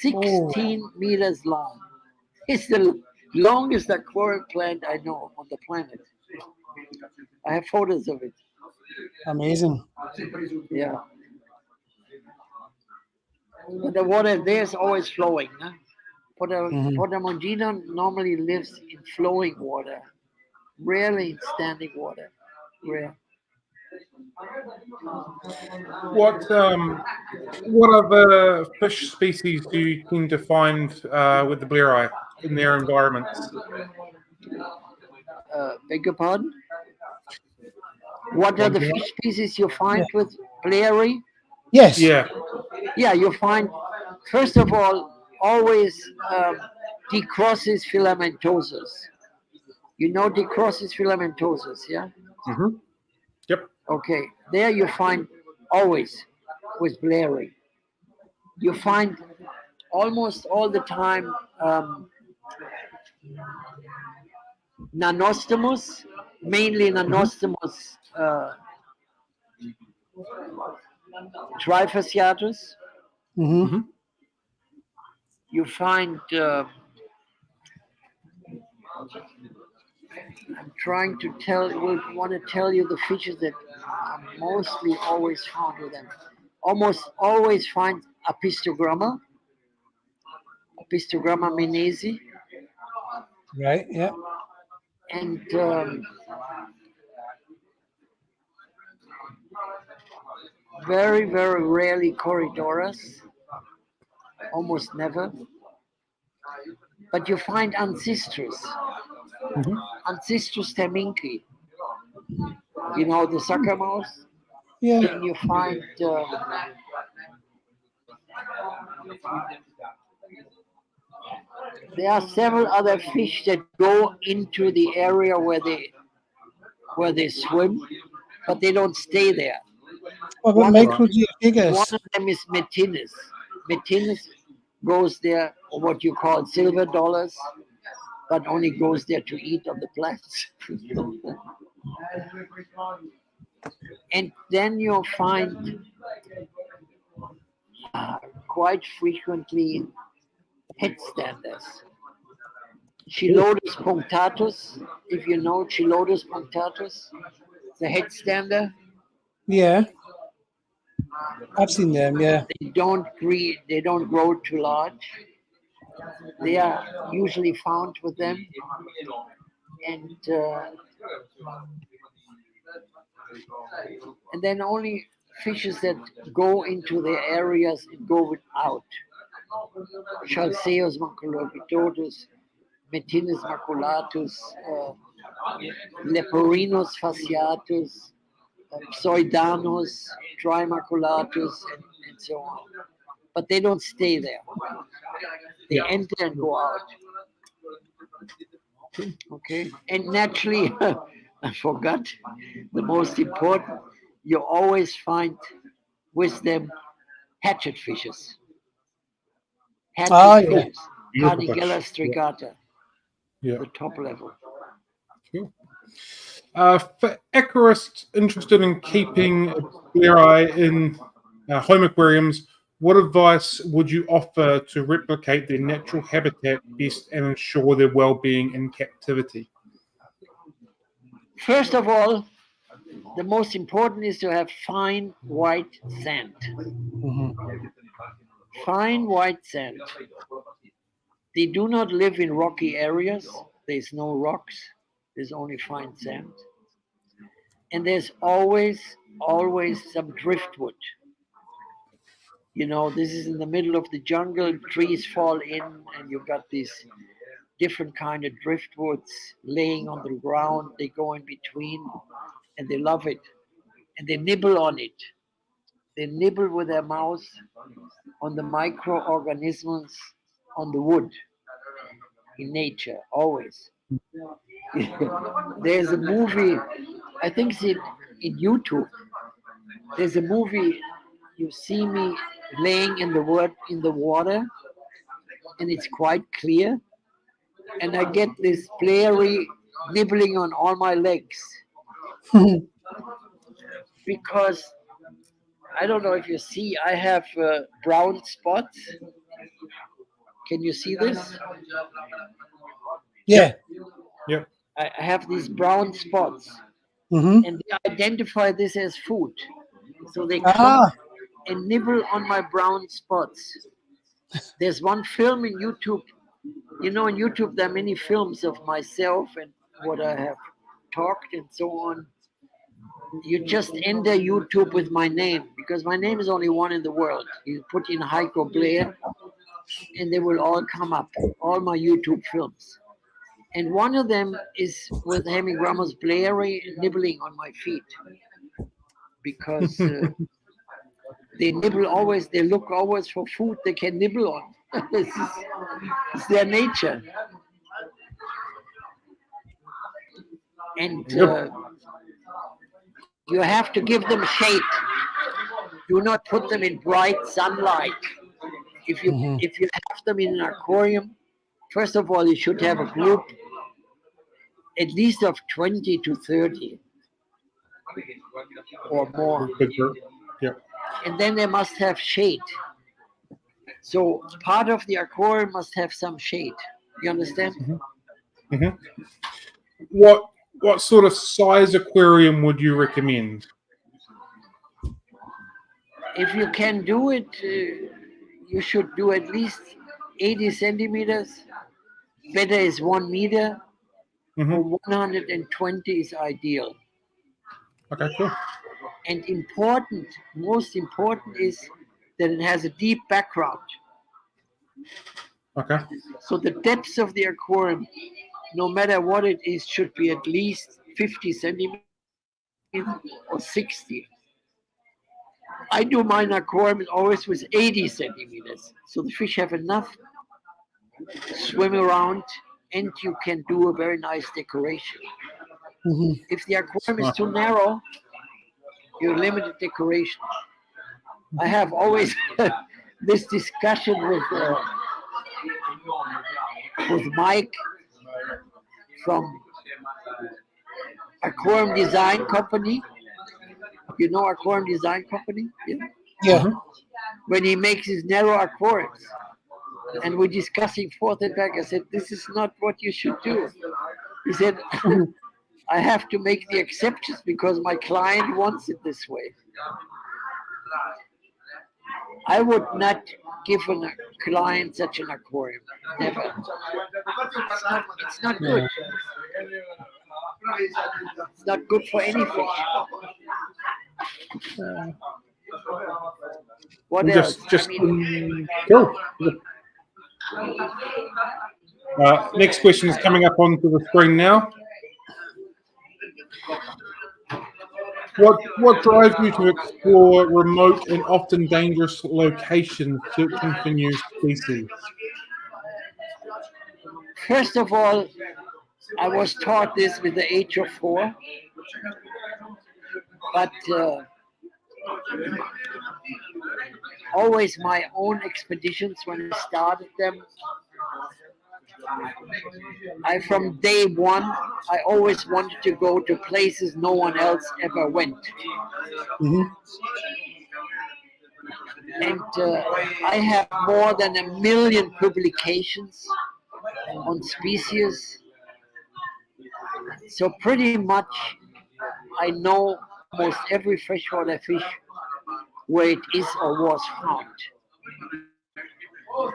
16 meters long. It's the longest aquarium plant I know on the planet. I have photos of it. Amazing. Yeah. But the water there is always flowing. Huh? Mhm. Potamogeton normally lives in flowing water, rarely in standing water. Rare. What other fish species do you tend to find with the Bleher in their environments? Beg your pardon? What are the fish species you find with Bleher? Yes. Yeah. Yeah, you find, first of all, always Decrossis filamentosus. You know Decrossis filamentosus, yeah? Mm-hmm. Yep. Okay, there you find always with Bleher. You find almost all the time Nanostomus, mainly Nanostomus trifasciatus. Hmm. Mm-hmm. You find, I'm trying to want to tell you the features that are mostly always found with them. Almost always find Apistogramma menesi, Right. Yeah. and very, very rarely Corridorus, almost never. But you find Ancistrus, Mm-hmm. Ancistrus terminki, you know, the sucker mouse. Yeah. And you find there are several other fish that go into the area where they swim, but they don't stay there. What about One of, one Microgeophagus? of them is Metinus. Metinus goes there, or what you call silver dollars, but only goes there to eat of the plants. And then you'll find quite frequently headstanders. Chilotus punctatus, if you know Chilotus punctatus, the headstander. Yeah. I've seen them. Yeah. They don't grow too large. They are usually found with them, and then only fishes that go into their areas and go out. Chalceus maculopidotus, Metinus maculatus, Leporinus fasciatus, Pseudanus, Trimaculatus, and so on. But they don't stay there. They enter and go out. Okay. And naturally, I forgot the most important. You always find with them hatchet fishes. Hatchet fishes. Carnigella strigata. Yeah. The top level. Cool. For aquarists interested in keeping Bleher in home aquariums, what advice would you offer to replicate their natural habitat best and ensure their well-being in captivity? First of all, the most important is to have fine white sand. Fine white sand. They do not live in rocky areas. There's no rocks. There's only fine sand. And there's always some driftwood. You know, this is in the middle of the jungle. Trees fall in, and you've got these different kind of driftwoods laying on the ground. They go in between, and they love it. And they nibble on it. They nibble with their mouth on the microorganisms on the wood in nature, always. There's a movie, I think it's in YouTube. There's a movie, you see me laying in the water, and it's quite clear. And I get this Bleher nibbling on all my legs. Because I don't know if you see, I have brown spots. Can you see this? Yeah. Yep. I have these brown spots, Mm-hmm. and they identify this as food. So they come and nibble on my brown spots. There's one film in YouTube. You know, in YouTube, there are many films of myself and what I have talked and so on. You just enter YouTube with my name, because my name is only one in the world. You put in Heiko Bleher, and they will all come up, all my YouTube films. And one of them is with Hemigramus Bleher nibbling on my feet, because they nibble always, they look always for food they can nibble on. It's their nature. And you have to give them shade. Do not put them in bright sunlight. If you have them in an aquarium, first of all, you should have a group at least of 20 to 30 or more. Yep. And then they must have shade. So part of the aquarium must have some shade. You understand? Mm-hmm. Mm-hmm. What sort of size aquarium would you recommend? If you can do it, you should do at least 80 centimeters. Better is 1 meter. Mm-hmm. Or 120 is ideal. Okay, cool. And most important is that it has a deep background. Okay. So the depths of the aquarium, no matter what it is, should be at least 50 centimeters or 60. I do mine aquarium always with 80 centimeters. So the fish have enough to swim around, and you can do a very nice decoration. Mm-hmm. If the aquarium is too narrow, you're limited decoration. I have always this discussion with Mike from Aquarium Design Company. You know Aquarium Design Company? Yeah. Yeah. Mm-hmm. When he makes his narrow aquariums. And we're discussing forth and back. I said, this is not what you should do. He said, I have to make the exceptions because my client wants it this way. I would not give a client such an aquarium. Never. It's not good. It's not good for any fish. What else? Just cool. Next question is coming up onto the screen now. What drives you to explore remote and often dangerous locations searching for new species? First of all, I was taught this with the age of 4, but always my own expeditions when I started them. From day one, I always wanted to go to places no one else ever went. Mhm. And I have more than 1 million publications on species. So pretty much I know almost every freshwater fish where it is or was found.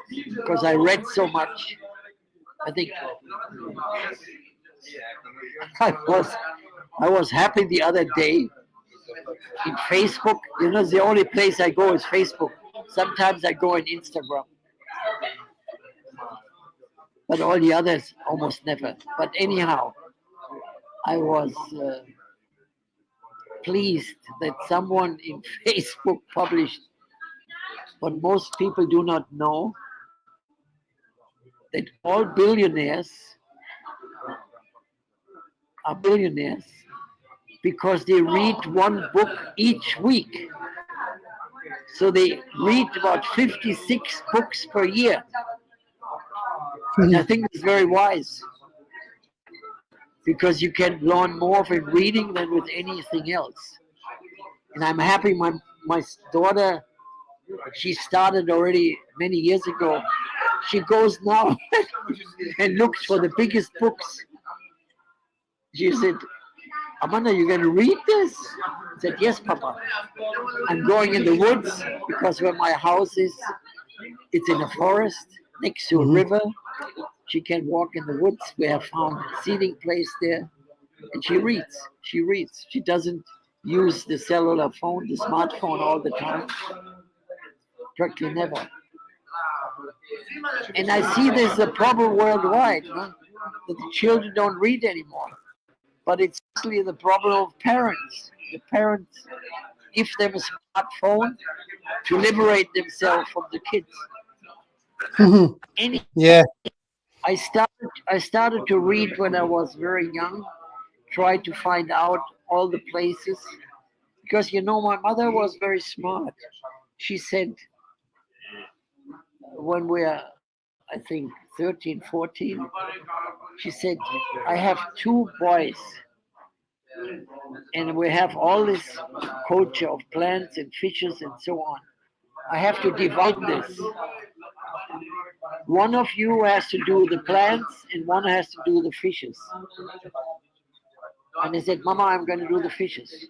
Because I read so much. I think I was happy the other day in Facebook. You know, the only place I go is Facebook. Sometimes I go on Instagram. But all the others almost never. But anyhow, I was pleased that someone in Facebook published what most people do not know, that all billionaires are billionaires because they read one book each week. So they read about 56 books per year. And I think it's very wise because you can learn more from reading than with anything else. And I'm happy my daughter, she started already many years ago. She goes now and looks for the biggest books. She said, Amanda, you going to read this? I said, yes, Papa. I'm going in the woods because where my house is, it's in a forest next to a river. She can walk in the woods. We have found a seating place there. And she reads. She reads. She doesn't use the cellular phone, the smartphone all the time. Practically never. And I see this a problem worldwide, that the children don't read anymore. But it's actually the problem of parents. The parents give them a smartphone to liberate themselves from the kids. Yeah. I started to read when I was very young, tried to find out all the places. Because, my mother was very smart. She said, when we're, I think, 13, 14, she said, I have 2 boys. And we have all this culture of plants and fishes and so on. I have to divide this. One of you has to do the plants and one has to do the fishes. And I said, Mama, I'm going to do the fishes.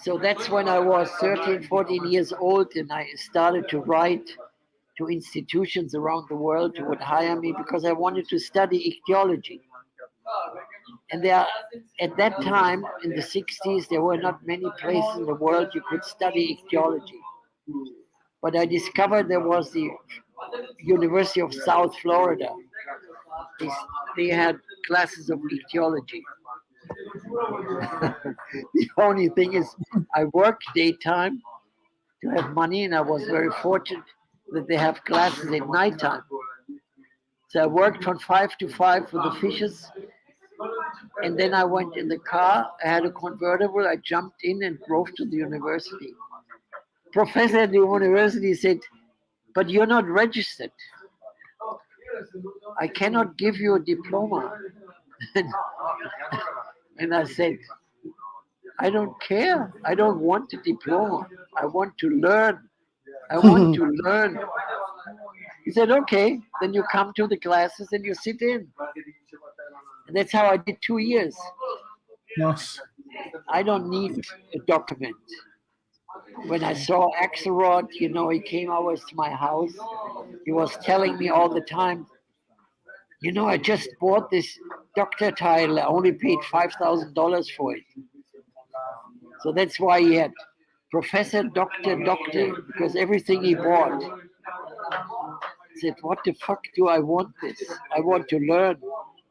So that's when I was 13, 14 years old, and I started to write to institutions around the world who would hire me because I wanted to study ichthyology. And at that time, in the 60s, there were not many places in the world you could study ichthyology. But I discovered there was the University of South Florida. They had classes of ichthyology. The only thing is, I worked daytime to have money, and I was very fortunate that they have classes at nighttime. So I worked from 5 to 5 for the fishes, and then I went in the car. I had a convertible. I jumped in and drove to the university. Professor at the university said, but you're not registered. I cannot give you a diploma. And I said, I don't care. I don't want a diploma. I want to learn. I want to learn. He said, okay, then you come to the classes and you sit in. And that's how I did 2 years. Nice. I don't need a document. when I saw Axelrod, you know, he came always to my house. He was telling me all the time, you know, I just bought this doctor title. I only paid $5,000 for it. So that's why he had Professor, Doctor, Doctor, because everything he bought. I said, what the fuck do I want this? I want to learn,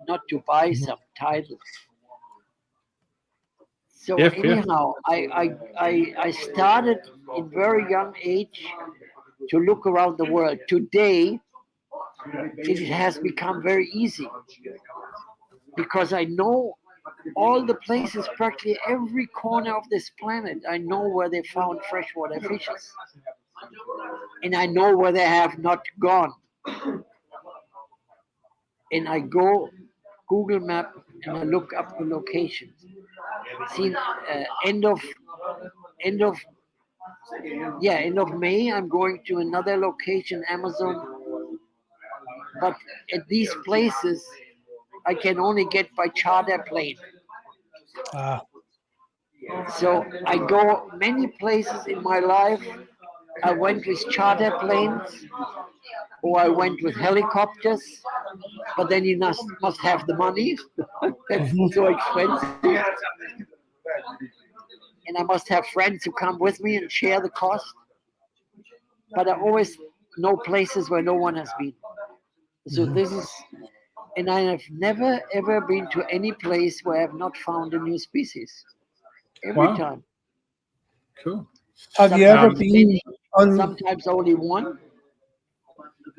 not to buy some title. So Yeah, fair. anyhow, I started in very young age to look around the world. Today, it has become very easy because I know all the places, practically every corner of this planet. I know where they found freshwater fishes, and I know where they have not gone. And I go Google Map and I look up the locations. See, end of end of end of May, I'm going to another location, Amazon. But at these places, I can only get by charter plane. Ah, So I go many places in my life. I went with charter planes, or I went with helicopters. But then you must have the money. That's so expensive. And I must have friends who come with me and share the cost. But I always know places where no one has been. So this is, and I have never ever been to any place where I have not found a new species. Every Wow. time. Cool. have you ever Sometimes been many, on? sometimes only one,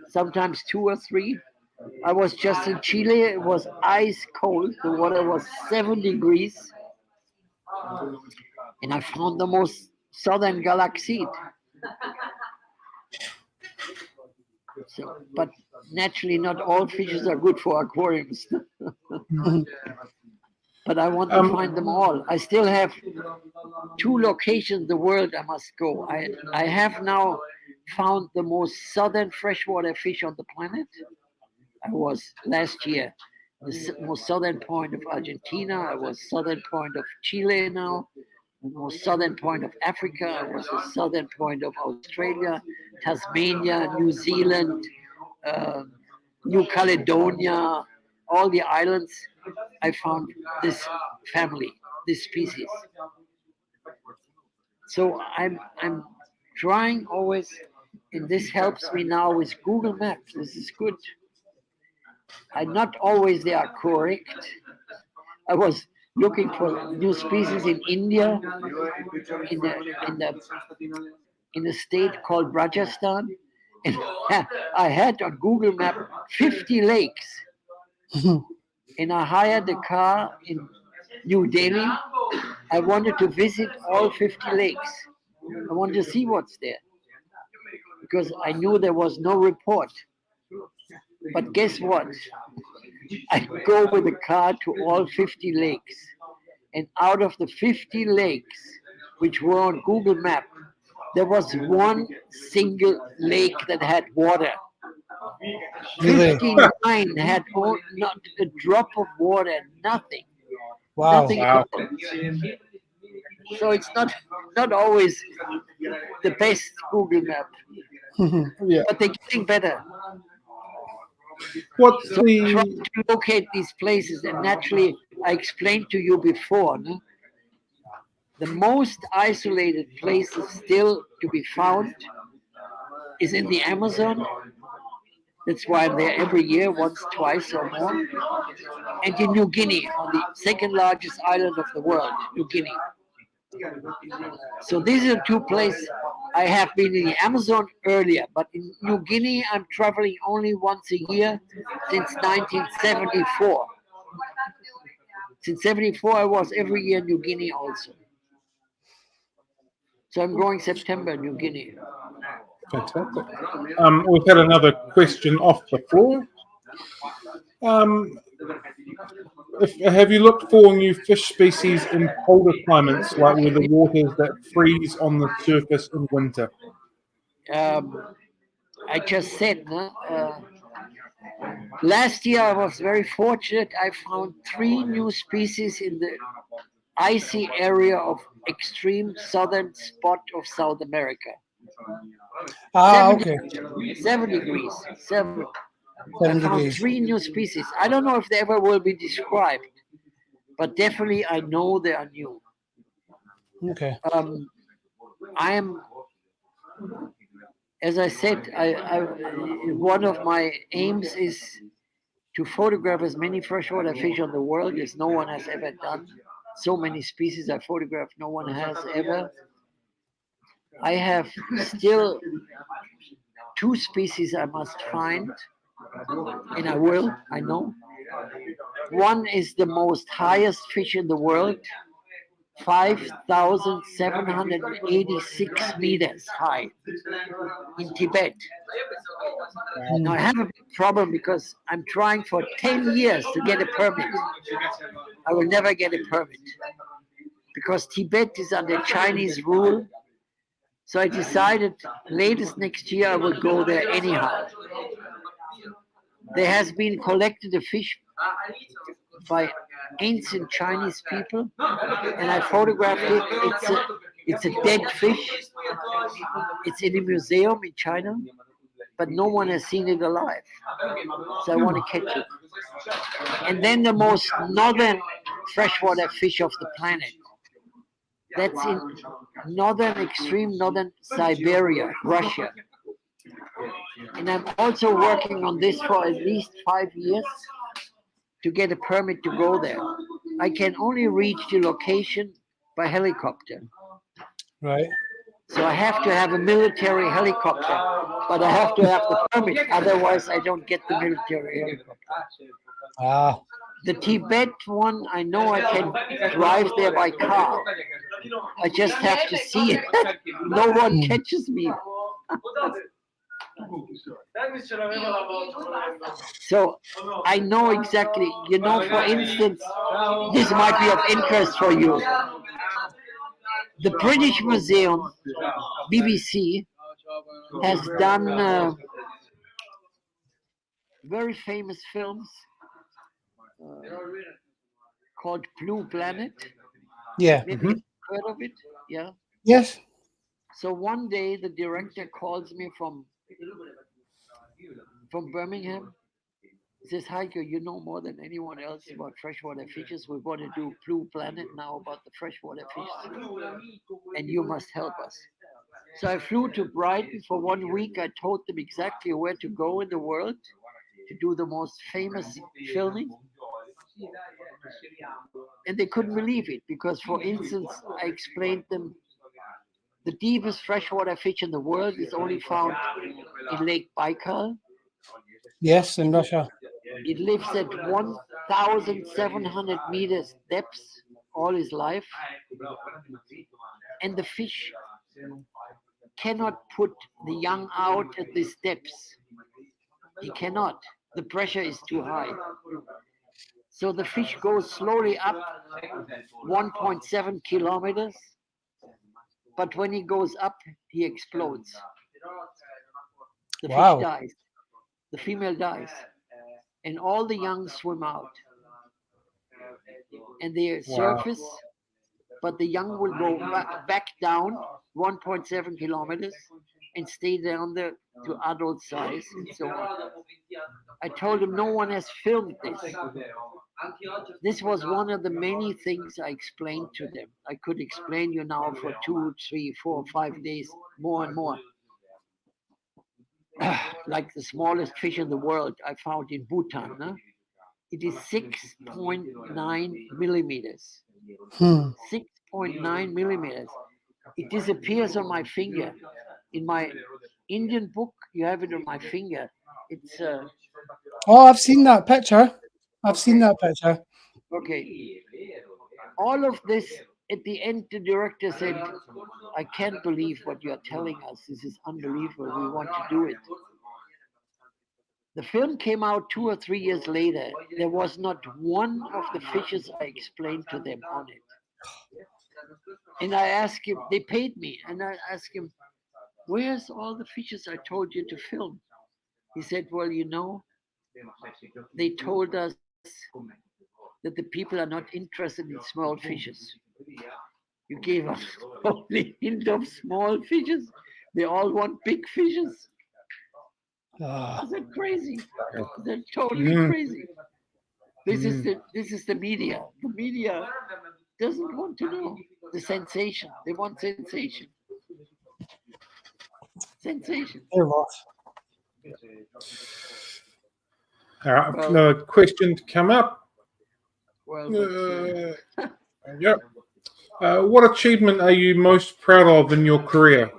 sometimes two or three. I was just in Chile. It was ice cold. The water was 7 degrees, and I found the most southern galaxid. So, but naturally, not all fishes are good for aquariums. But I want to find them all. I still have 2 locations in the world I must go. I have now found the most southern freshwater fish on the planet. I was last year the most southern point of Argentina. I was southern point of Chile now. The most southern point of Africa. I was the southern point of Australia, Tasmania, New Zealand, uh, New Caledonia, all the islands. I found this family, this species. So I'm trying always, and this helps me now with Google Maps. This is good. And not always they are correct. I was looking for new species in India, in the in the in a state called Rajasthan, and I had on Google Map 50 lakes, and I hired a car in New Delhi. I wanted to visit all 50 lakes. I wanted to see what's there because I knew there was no report. But guess what? I go with a car to all 50 lakes. And out of the 50 lakes, which were on Google Map, there was one single lake that had water. Really? 59 had not a drop of water, nothing. Wow. Nothing Wow. at all. So it's not always the best Google Map, Yeah. but they're getting better. What's So I try the to locate these places, and naturally, I explained to you before, no? The most isolated places still to be found is in the Amazon. That's why I'm there every year, once, twice, or more. And in New Guinea, on the second largest island of the world, New Guinea. So these are the 2 places. I have been in the Amazon earlier, but in New Guinea, I'm traveling only once a year since 1974. Since 74, I was every year in New Guinea also. So I'm going September, New Guinea. fantastic? We've had another question off the floor. Have you looked for new fish species in colder climates, like where the waters that freeze on the surface in winter? I just said, no? Last year I was very fortunate. I found 3 new species in the icy area of extreme southern spot of South America. Ah, 7 okay. 7 degrees. 7. I 7 found degrees. 3 new species. I don't know if they ever will be described, but definitely I know they are new. Okay. I am, as I said, one of my aims is to photograph as many freshwater fish on the world as no one has ever done. So many species I photographed, no one has ever. I have still 2 species I must find, and I will, I know. One is the most highest fish in the world, 5,786 meters high in Tibet. Now I have a big problem because I'm trying for 10 years to get a permit. I will never get a permit because Tibet is under Chinese rule. So I decided latest next year I will go there anyhow. There has been collected a fish by ancient Chinese people, and I photographed it. It's a dead fish. It's in a museum in China, but no one has seen it alive. So I want to catch it. And then the most northern freshwater fish of the planet. That's in extreme northern Siberia, Russia. And I'm also working on this for at least 5 years to get a permit to go there. I can only reach the location by helicopter. Right. So I have to have a military helicopter, but I have to have the permit. Otherwise, I don't get the military helicopter. Ah. The Tibet one, I know I can drive there by car. I just have to see it. No one catches me. So I know exactly, for instance, this might be of interest for you. The British Museum, BBC, has done very famous films called Blue Planet. Yeah. Maybe you've heard of it? Yeah. Yes. So one day the director calls me from Birmingham. He says, Heiko, you know more than anyone else about freshwater fishes. We want to do Blue Planet now about the freshwater fishes, and you must help us. So I flew to Brighton for 1 week. I told them exactly where to go in the world to do the most famous filming. And they couldn't believe it because, for instance, I explained them the deepest freshwater fish in the world is only found in Lake Baikal. Yes, in Russia. It lives at 1,700 meters depth all his life. And the fish cannot put the young out at this depth. He cannot. The pressure is too high. So the fish goes slowly up 1.7 kilometers. But when he goes up, he explodes. The fish dies. The female dies. And all the young swim out. And they surface, but the young will go back down 1.7 kilometers and stay down there to adult size and so on. I told him no one has filmed this. This was one of the many things I explained to them. I could explain you now for 2, 3, 4, 5 days, more and more. Like the smallest fish in the world I found in Bhutan. Huh? It is 6.9 millimeters. 6.9 millimeters. It disappears on my finger. In my Indian book, you have it on my finger. It's Oh, I've seen that picture. I've seen that picture. okay. All of this, at the end, the director said, I can't believe what you're telling us. This is unbelievable. We want to do it. The film came out 2 or 3 years later. There was not one of the fishes I explained to them on it. And I asked him, they paid me, and I asked him, where's all the fishes I told you to film? He said, well, they told us that the people are not interested in small fishes. You gave us only hint of small fishes. They all want big fishes. Ah, Is that crazy? They're totally Mm. crazy. This is the media. The media doesn't want to know the sensation. They want sensation. Sensation. fair enough. All right, Well, another question to come up. well, but Yep. What achievement are you most proud of in your career?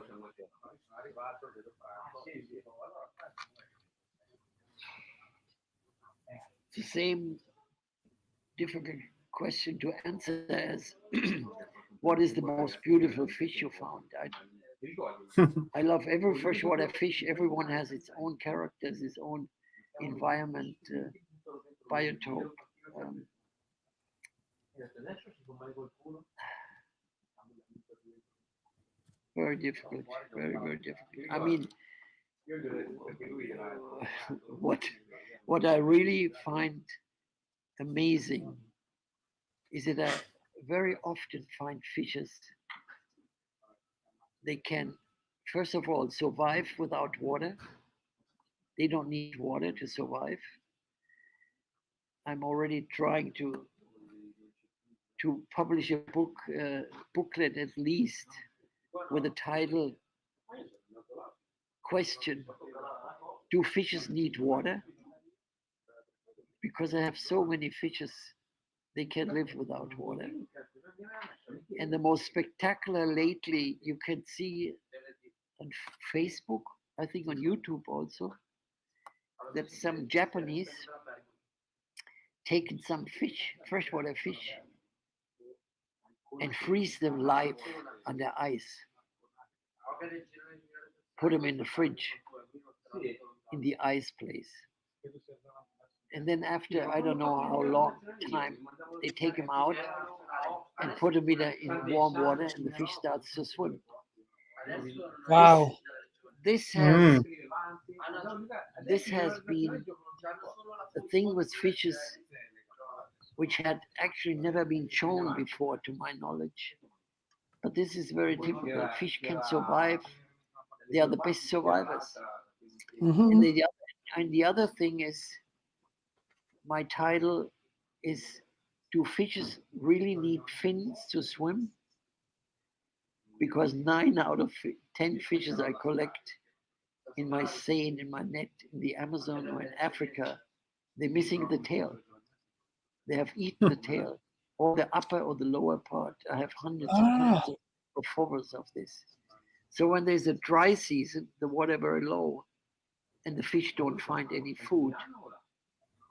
it's the same difficult question to answer as what is the most beautiful fish you found? I love every freshwater fish. Everyone has its own characters, its own environment, biotope. Um, very difficult, very, very difficult. I mean, what what I really find amazing is that I very often find fishes. They can, first of all, survive without water. They don't need water to survive. I'm already trying to publish a booklet at least with the title question: do fishes need water? Because I have so many fishes, they can live without water. And the most spectacular lately, you can see on Facebook, I think on YouTube also, that some Japanese taken some fish, freshwater fish, and freeze them live under ice. Put them in the fridge, in the ice place. And then after, I don't know how long time, they take them out and put them in warm water, and the fish starts to swim. Wow. This Mm. has been a thing with fishes which had actually never been shown before, to my knowledge. But this is very typical. Fish can survive. They are the best survivors. Hmm. And the other thing is, my title is, do fishes really need fins to swim? Because 9 out of 10 fishes I collect in my seine, in my net, in the Amazon or in Africa, they're missing the tail. They have eaten the tail, or the upper or the lower part. I have hundreds and Ah, hundreds of photos of this. So when there's a dry season, the water very low, and the fish don't find any food,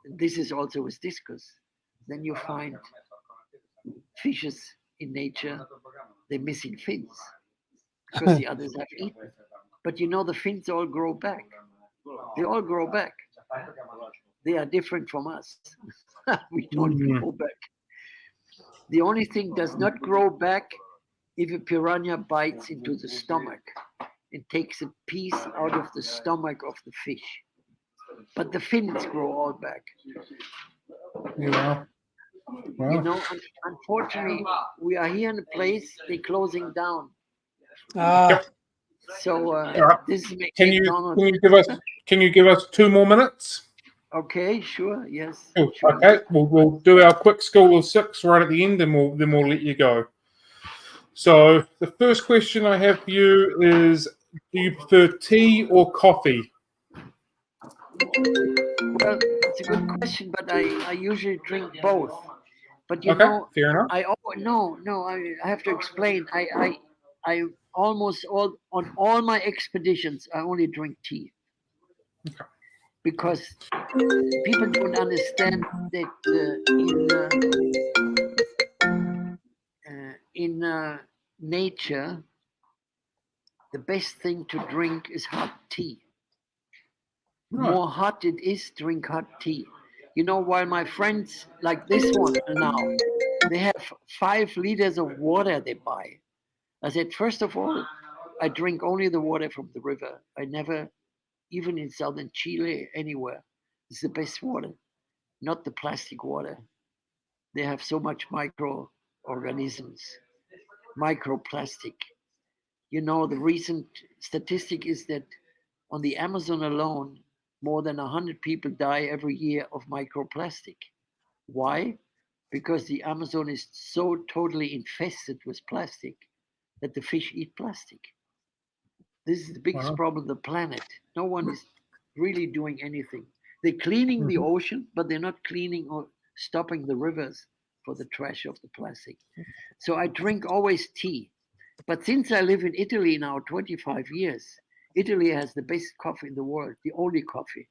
and this is also with discus, then you find fishes in nature, they're missing fins because the others have eaten. But you know, the fins all grow back. They all grow back. They are different from us. We don't Mm. grow back. The only thing does not grow back if a piranha bites into the stomach and takes a piece out of the stomach of the fish. But the fins grow all back. Yeah. You Wow. know, unfortunately, we are here in a place they're closing down. ah, Yep. So All right. this is Can you McDonald's. can you give us 2 more minutes? Okay, sure, yes, Oh, sure. okay, we'll do our quick school of 6 right at the end, and we'll let you go. So the first question I have for you is: do you prefer tea or coffee? Well, it's a good question, but I usually drink both. But you Okay, know, fair enough. I have to explain. I almost all on all my expeditions I only drink tea because people don't understand that in nature the best thing to drink is hot tea. The Right. more hot it is, drink hot tea. You know, while my friends like this one now, they have 5 liters of water they buy. I said, first of all, I drink only the water from the river. I never, even in southern Chile, anywhere, it's the best water, not the plastic water. They have so much organisms, microplastic. You know, the recent statistic is that on the Amazon alone, more than 100 people die every year of microplastic. Why? Because the Amazon is so totally infested with plastic that the fish eat plastic. This is the biggest problem on the planet. No one is really doing anything. They're cleaning the ocean, but they're not cleaning or stopping the rivers for the trash of the plastic. So I drink always tea. But since I live in Italy now 25 years, Italy has the best coffee in the world, the only coffee.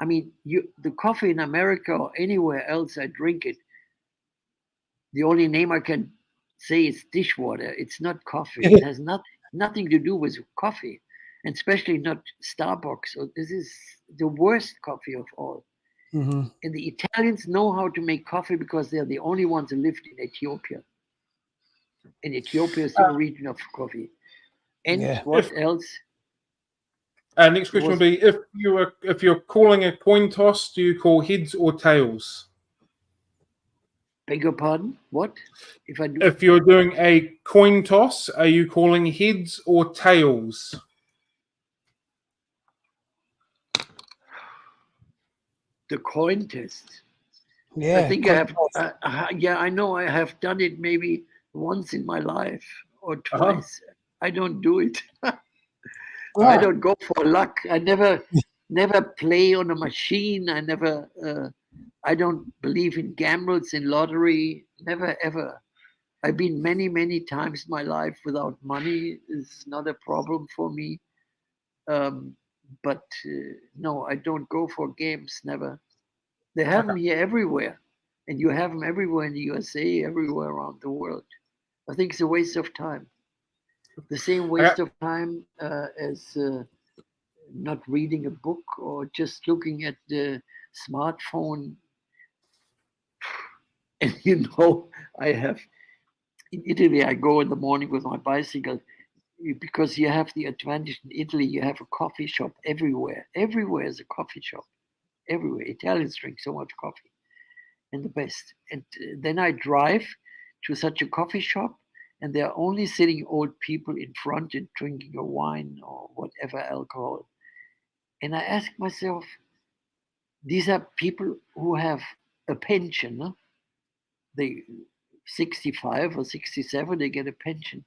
I mean, the coffee in America or anywhere else, I drink it. The only name I can say is dishwater. It's not coffee. It has nothing to do with coffee, and especially not Starbucks. So this is the worst coffee of all. And the Italians know how to make coffee because they're the only ones who lived in Ethiopia. And Ethiopia is the region of coffee. And what else? Next question would be: if you're calling a coin toss, do you call heads or tails? Beg your pardon? What? If you're doing a coin toss, are you calling heads or tails? The coin test. Yeah. I think I have. I know I have done it maybe once in my life or twice. I don't do it. I don't go for luck. I never play on a machine. I don't believe in gambles, in lottery. Never ever. I've been many times in my life without money. It's not a problem for me. But no, I don't go for games. Never. They have them here everywhere, and you have them everywhere in the USA, everywhere around the world. I think it's a waste of time. The same waste of time as not reading a book or just looking at the smartphone. And I have in Italy, I go in the morning with my bicycle because you have the advantage in Italy, you have a coffee shop everywhere. Everywhere is a coffee shop. Everywhere. Italians drink so much coffee and the best. And then I drive to such a coffee shop, and there are only sitting old people in front and drinking a wine or whatever alcohol. And I ask myself, these are people who have a pension. Huh? They 65 or 67, they get a pension.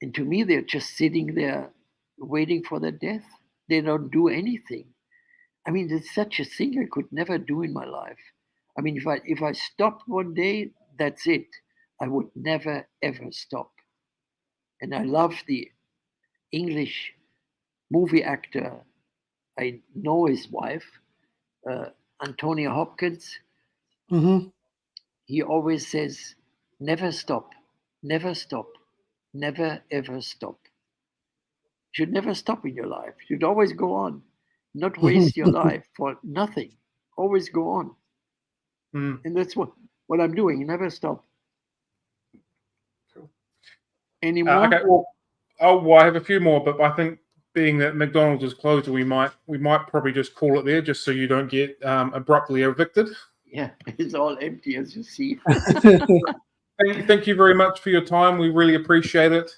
And to me, they're just sitting there waiting for their death. They don't do anything. I mean, there's such a thing I could never do in my life. I mean, if I stopped one day, that's it. I would never, ever stop. And I love the English movie actor. I know his wife, Antonia Hopkins. He always says, never stop, never stop, never, ever stop. You should never stop in your life. You should always go on. Not waste your life for nothing. Always go on. And that's what I'm doing. Never stop. Cool. Any more? Okay. Well, I have a few more, but I think being that McDonald's is closed, we might probably just call it there, just so you don't get abruptly evicted. Yeah, it's all empty, as you see. Thank you very much for your time. We really appreciate it.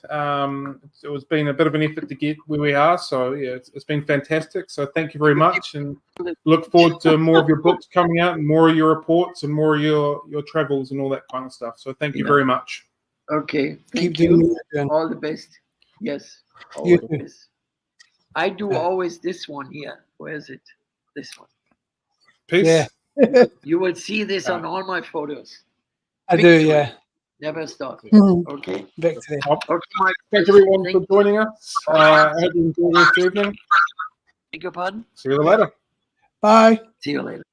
It's been a bit of an effort to get where we are, so yeah, it's been fantastic. So thank you very much, and look forward to more of your books coming out, and more of your reports, and more of your travels and all that kind of stuff. So thank you very much. Okay, thank you. All the best. Yes, all the best. I do always this one here. Where is it? This one. Peace. Yeah. You will see this on all my photos. I do, yeah. Never stop. Okay. Victory. Okay, Mike. Thank everyone for joining us. I hope you enjoyed this evening. Beg your pardon? See you later. Bye. See you later.